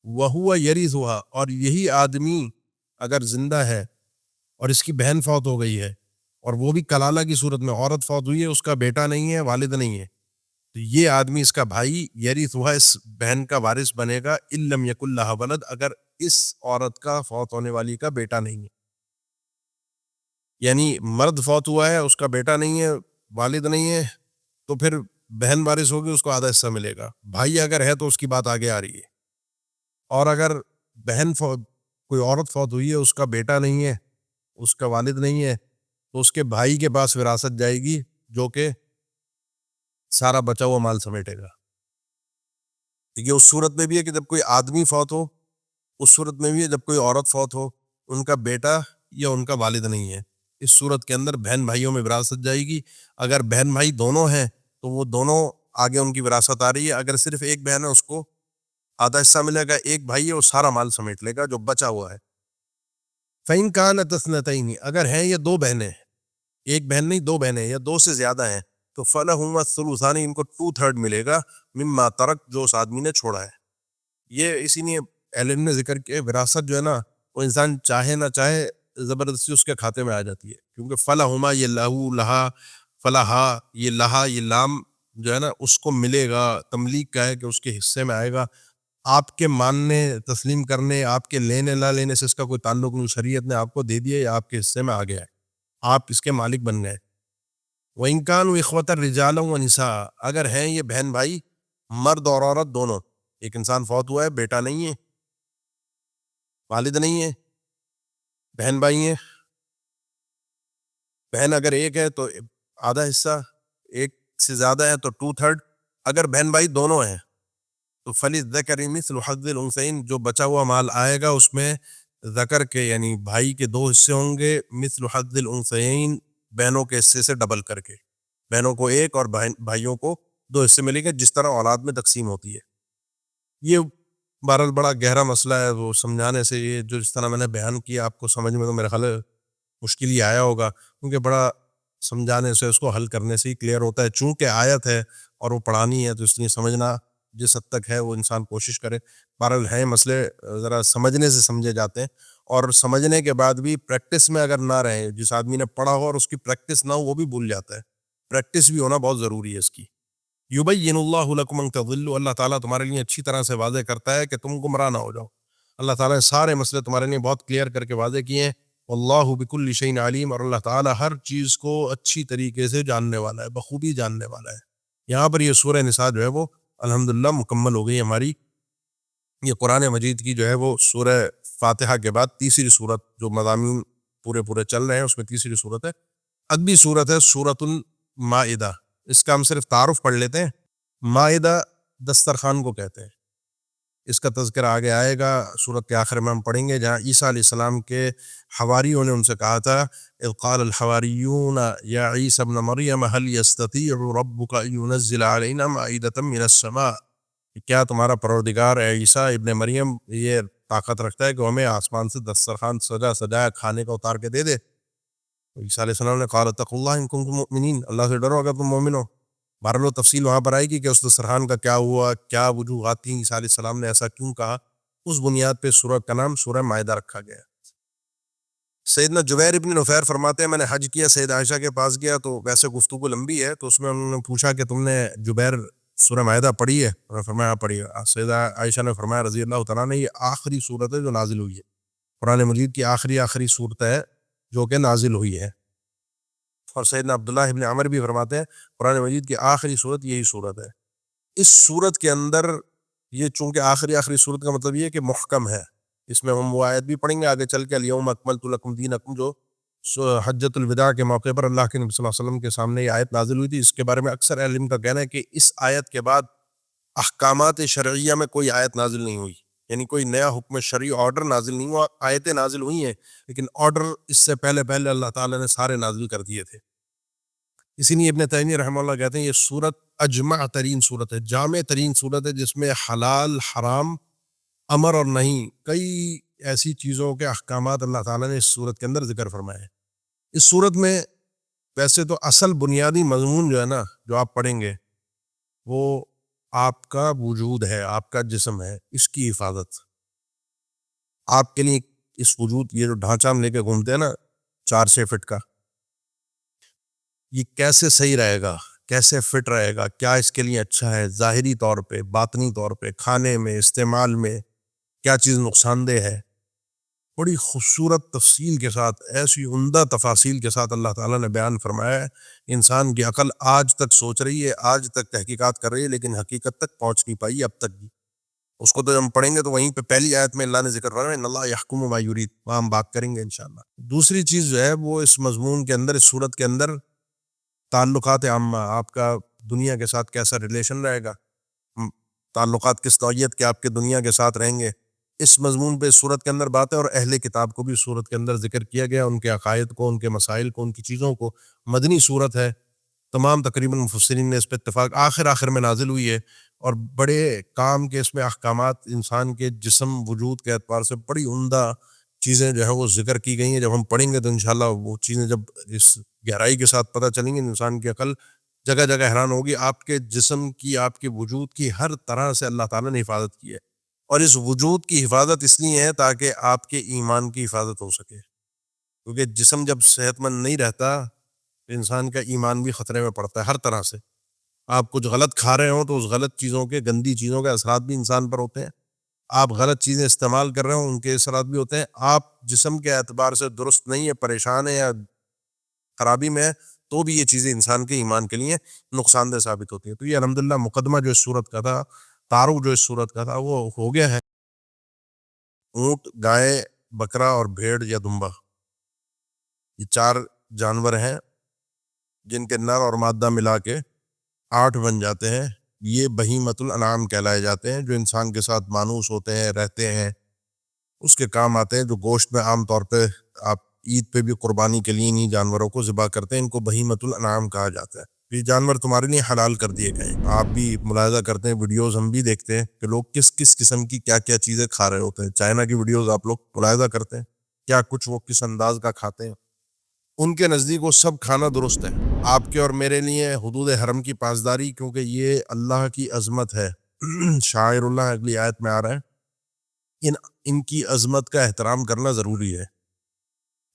وہو یرثھا، اور یہی آدمی اگر زندہ ہے اور اس کی بہن فوت ہو گئی ہے، اور وہ بھی کلالہ کی صورت میں، عورت فوت ہوئی ہے، اس کا بیٹا نہیں ہے، والد نہیں ہے، تو یہ آدمی اس کا بھائی یرثھا، اس بہن کا وارث بنے گا، ان لم یکن لہا ولد، اگر اس عورت کا فوت ہونے والی کا بیٹا نہیں ہے، یعنی مرد فوت ہوا ہے، اس کا بیٹا نہیں ہے، والد نہیں ہے، تو پھر بہن وارث ہوگی، اس کو آدھا حصہ ملے گا۔ بھائی اگر ہے تو اس کی بات آگے آ رہی ہے، اور اگر بہن کوئی عورت فوت ہوئی ہے، اس کا بیٹا نہیں ہے، اس کا والد نہیں ہے، تو اس کے بھائی کے پاس وراثت جائے گی، جو کہ سارا بچا ہوا مال سمیٹے گا۔ یہ اس صورت میں بھی ہے کہ جب کوئی آدمی فوت ہو، اس صورت میں بھی ہے جب کوئی عورت فوت ہو، ان کا بیٹا یا ان کا والد نہیں ہے، اس صورت کے اندر بہن بھائیوں میں وراثت جائے گی۔ اگر بہن بھائی دونوں ہیں تو وہ دونوں آگے ان کی وراثت آ رہی ہے. اگر صرف ایک بہن ہے اس کو آدھا حصہ ملے گا, ایک بھائی ہے وہ سارا مال سمیٹ لے گا جو بچا ہوا ہے. فَإِن كَانَتْ اثْنَتَيْنِ, اگر ہیں یہ دو بہنیں, ایک بہن نہیں دو بہنیں یا دو سے زیادہ ہیں, تو فَلَهُمَا الثُّلُثَانِ, ان کو 2/3 ملے گا, مما ترک, جو اس آدمی نے چھوڑا ہے. یہ اسی لیے اہل علم نے ذکر کیا, وراثت جو ہے نا وہ انسان چاہے نہ چاہے زبردستی اس کے کھاتے میں آ جاتی ہے, کیونکہ فَلَهُمَا, یہ لہو لہا, فلاحا یہ لہا, یہ لام جو ہے نا اس کو ملے گا, تملیک کا ہے کہ اس کے حصے میں آئے گا. آپ کے ماننے تسلیم کرنے, آپ کے لینے نہ لینے سے اس کا کوئی تعلق نہیں, شریعت نے آپ کو دے دیا یا آپ کے حصے میں آ گیا ہے, آپ اس کے مالک بن گئے. وَإِن كَانُوا إِخْوَةً رِجَالًا وَنِسَاءً, اگر ہیں یہ بہن بھائی مرد اور عورت دونوں, ایک انسان فوت ہوا ہے, بیٹا نہیں ہے, والد نہیں ہے, بہن بھائی ہیں, بہن اگر ایک ہے تو آدھا حصہ, ایک سے زیادہ ہے تو 2/3, اگر بہن بھائی دونوں ہیں تو فَلِلذَّكَرِ مِثْلُ حَظِّ الْأُنثَيَيْنِ, جو بچا ہوا مال آئے گا اس میں ذکر کے یعنی بھائی کے 2 حصے ہوں گے, مثل حظ الانثیین, بہنوں کے حصے سے ڈبل کر کے, بہنوں کو 1 اور بھائیوں کو 2 حصے ملیں گے, جس طرح اولاد میں تقسیم ہوتی ہے. یہ بہرحال بڑا گہرا مسئلہ ہے, وہ سمجھانے سے یہ جو جس طرح میں نے بیان کیا آپ کو سمجھ میں تو میرا خیال ہے مشکل ہی آیا ہوگا, کیونکہ بڑا سمجھانے سے اس کو حل کرنے سے ہی کلیئر ہوتا ہے. چونکہ آیت ہے اور وہ پڑھانی ہے تو اس لیے سمجھنا جس حد تک ہے وہ انسان کوشش کرے. بہرحال ہیں مسئلے ذرا سمجھنے سے سمجھے جاتے ہیں, اور سمجھنے کے بعد بھی پریکٹس میں اگر نہ رہے, جس آدمی نے پڑھا ہو اور اس کی پریکٹس نہ ہو وہ بھی بھول جاتا ہے, پریکٹس بھی ہونا بہت ضروری ہے اس کی. یبین اللہ لکم ان تضلوا, اللہ تعالیٰ تمہارے لیے اچھی طرح سے واضح کرتا ہے کہ تم گمراہ نہ ہو جاؤ. اللہ تعالیٰ نے سارے مسئلے تمہارے لیے بہت کلیئر کر کے واضح کیے ہیں. واللہ بکل شیء علیم, اور اللہ تعالیٰ ہر چیز کو اچھی طریقے سے جاننے والا ہے, بخوبی جاننے والا ہے. یہاں پر یہ سورہ نساء جو ہے وہ الحمدللہ مکمل ہو گئی ہماری. یہ قرآن مجید کی جو ہے وہ سورہ فاتحہ کے بعد تیسری صورت, جو مضامین پورے چل رہے ہیں اس میں تیسری صورت ہے. اگلی صورت ہے سورۃ المائدہ. اس کا ہم صرف تعارف پڑھ لیتے ہیں. مائدہ دسترخوان کو کہتے ہیں, اس کا تذکرہ آگے آئے گا, سورت کے آخر میں ہم پڑھیں گے, جہاں عیسیٰ علیہ السلام کے حواریوں نے ان سے کہا تھا, اذ قال الحواریون یا عیسی ابن مریم هل یستطیع ربک ان ینزل علینا مائدۃ من السماء, کیا تمہارا پروردگار اے عیسیٰ ابن مریم یہ طاقت رکھتا ہے کہ ہمیں آسمان سے دسترخوان سجایا کھانے کا اتار کے دے دے؟ عیسیٰ علیہ السلام نے قال اتقوا اللہ ان کنتم مؤمنین, اللہ سے ڈرو اگر تم مومن ہو. بہرحال و تفصیل وہاں پر آئے گی کہ اس دسترخوان کا کیا ہوا, کیا وجوہات تھیں, عیسیٰ علیہ السلام نے ایسا کیوں کہا. اس بنیاد پہ سورہ کا نام سورہ مائدہ رکھا گیا. سیدنا جبیر ابن نفیر فرماتے ہیں, میں نے حج کیا, سید عائشہ کے پاس گیا, تو ویسے گفتگو لمبی ہے, تو اس میں انہوں نے پوچھا کہ تم نے جبیر سورہ مائدہ پڑھی ہے؟ انہوں نے فرمایا پڑھی ہے. سیدہ عائشہ نے فرمایا رضی اللہ تعالیٰ نے, یہ آخری صورت ہے جو نازل ہوئی ہے, قرآن مجید کی آخری صورت ہے جو کہ نازل ہوئی ہے. اور سیدنا عبداللہ ابن عمر بھی فرماتے ہیں قرآن مجید کی آخری صورت یہی صورت ہے. اس صورت کے اندر یہ چونکہ آخری صورت کا مطلب یہ ہے کہ محکم ہے, اس میں ہم وہ آیت بھی پڑھیں گے آگے چل کے, الیوم اکملت لکم دینکم, جو حجۃ الوداع کے موقع پر اللہ کے نبی صلی اللہ علیہ وسلم کے سامنے یہ آیت نازل ہوئی تھی. اس کے بارے میں اکثر علم کا کہنا ہے کہ اس آیت کے بعد احکامات شرعیہ میں کوئی آیت نازل نہیں ہوئی, یعنی کوئی نیا حکم شرعی آرڈر نازل نہیں ہوا. آیتیں نازل ہوئی ہیں لیکن آرڈر اس سے پہلے اللہ تعالیٰ نے سارے نازل کر دیے تھے. اسی لیے ابن تیمیہ رحمہ اللہ کہتے ہیں یہ صورت اجمع ترین صورت ہے, جامع ترین صورت ہے, جس میں حلال حرام امر اور نہیں کئی ایسی چیزوں کے احکامات اللہ تعالیٰ نے اس صورت کے اندر ذکر فرمائے ہیں. اس صورت میں ویسے تو اصل بنیادی مضمون جو ہے نا جو آپ پڑھیں گے وہ آپ کا وجود ہے, آپ کا جسم ہے, اس کی حفاظت. آپ کے لیے اس وجود, یہ جو ڈھانچہ ہم لے کے گھومتے ہیں نا 4-6 فٹ کا, یہ کیسے صحیح رہے گا, کیسے فٹ رہے گا, کیا اس کے لیے اچھا ہے ظاہری طور پہ, باطنی طور پہ, کھانے میں, استعمال میں, کیا چیز نقصان دہ ہے, بڑی خوبصورت تفصیل کے ساتھ, ایسی عمدہ تفاصیل کے ساتھ اللہ تعالیٰ نے بیان فرمایا ہے. انسان کی عقل آج تک سوچ رہی ہے, آج تک تحقیقات کر رہی ہے, لیکن حقیقت تک پہنچ نہیں پائی اب تک بھی. اس کو تو ہم پڑھیں گے تو وہیں پہ پہلی آیت میں اللہ نے ذکر فرمایا ان اللہ یحکم ما یرید, وہاں ہم بات کریں گے انشاءاللہ. دوسری چیز جو ہے وہ اس مضمون کے اندر, اس صورت کے اندر تعلقات عامہ, آپ کا دنیا کے ساتھ کیسا ریلیشن رہے گا, تعلقات کس نوعیت کے آپ کے دنیا کے ساتھ رہیں گے, اس مضمون پہ اس صورت کے اندر بات ہے. اور اہل کتاب کو بھی صورت کے اندر ذکر کیا گیا, ان کے عقائد کو, ان کے مسائل کو, ان کی چیزوں کو. مدنی صورت ہے, تمام تقریباً مفسرین نے اس پہ اتفاق آخر میں نازل ہوئی ہے، اور بڑے کام کے اس میں احکامات انسان کے جسم وجود کے اعتبار سے بڑی عمدہ چیزیں جو ہیں وہ ذکر کی گئی ہیں. جب ہم پڑھیں گے تو انشاءاللہ وہ چیزیں جب اس گہرائی کے ساتھ پتہ چلیں گے، انسان کی عقل جگہ جگہ حیران ہوگی. آپ کے جسم کی، آپ کے وجود کی ہر طرح سے اللہ تعالیٰ نے حفاظت کی ہے، اور اس وجود کی حفاظت اس لیے ہے تاکہ آپ کے ایمان کی حفاظت ہو سکے. کیونکہ جسم جب صحت مند نہیں رہتا تو انسان کا ایمان بھی خطرے میں پڑتا ہے ہر طرح سے. آپ کچھ غلط کھا رہے ہوں تو اس غلط چیزوں کے، گندی چیزوں کے اثرات بھی انسان پر ہوتے ہیں. آپ غلط چیزیں استعمال کر رہے ہوں، ان کے اثرات بھی ہوتے ہیں. آپ جسم کے اعتبار سے درست نہیں ہے، پریشان ہے یا خرابی میں ہے، تو بھی یہ چیزیں انسان کے ایمان کے لیے نقصان دہ ثابت ہوتی ہیں. تو یہ الحمدللہ مقدمہ جو اس صورت کا تھا، تعارف جو اس صورت کا تھا، وہ ہو گیا ہے. اونٹ، گائے، بکرا اور بھیڑ یا دمبا، یہ 4 جانور ہیں جن کے نر اور مادہ ملا کے 8 بن جاتے ہیں. یہ بہیمۃ الانعام کہلائے جاتے ہیں، جو انسان کے ساتھ مانوس ہوتے ہیں، رہتے ہیں، اس کے کام آتے ہیں. جو گوشت میں عام طور پہ آپ عید پہ بھی قربانی کے لیے انہی جانوروں کو ذبح کرتے ہیں، ان کو بہیمۃ الانعام کہا جاتا ہے. یہ جانور تمہارے لیے حلال کر دیے گئے. آپ بھی ملاحظہ کرتے ہیں، ویڈیوز ہم بھی دیکھتے ہیں کہ لوگ کس کس قسم کی کیا کیا چیزیں کھا رہے ہوتے ہیں. چائنا کی ویڈیوز آپ لوگ ملاحظہ کرتے ہیں، کیا کچھ وہ کس انداز کا کھاتے ہیں. ان کے نزدیک وہ سب کھانا درست ہے. آپ کے اور میرے لیے حدود حرم کی پاسداری، کیونکہ یہ اللہ کی عظمت ہے، شاعر اللہ اگلی آیت میں آ رہا ہے، ان کی عظمت کا احترام کرنا ضروری ہے.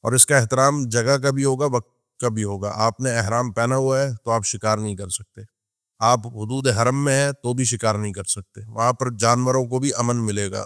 اور اس کا احترام جگہ کا بھی ہوگا، وقت کا بھی ہوگا. آپ نے احرام پہنا ہوا ہے تو آپ شکار نہیں کر سکتے. آپ حدود حرم میں ہیں تو بھی شکار نہیں کر سکتے. وہاں پر جانوروں کو بھی امن ملے گا.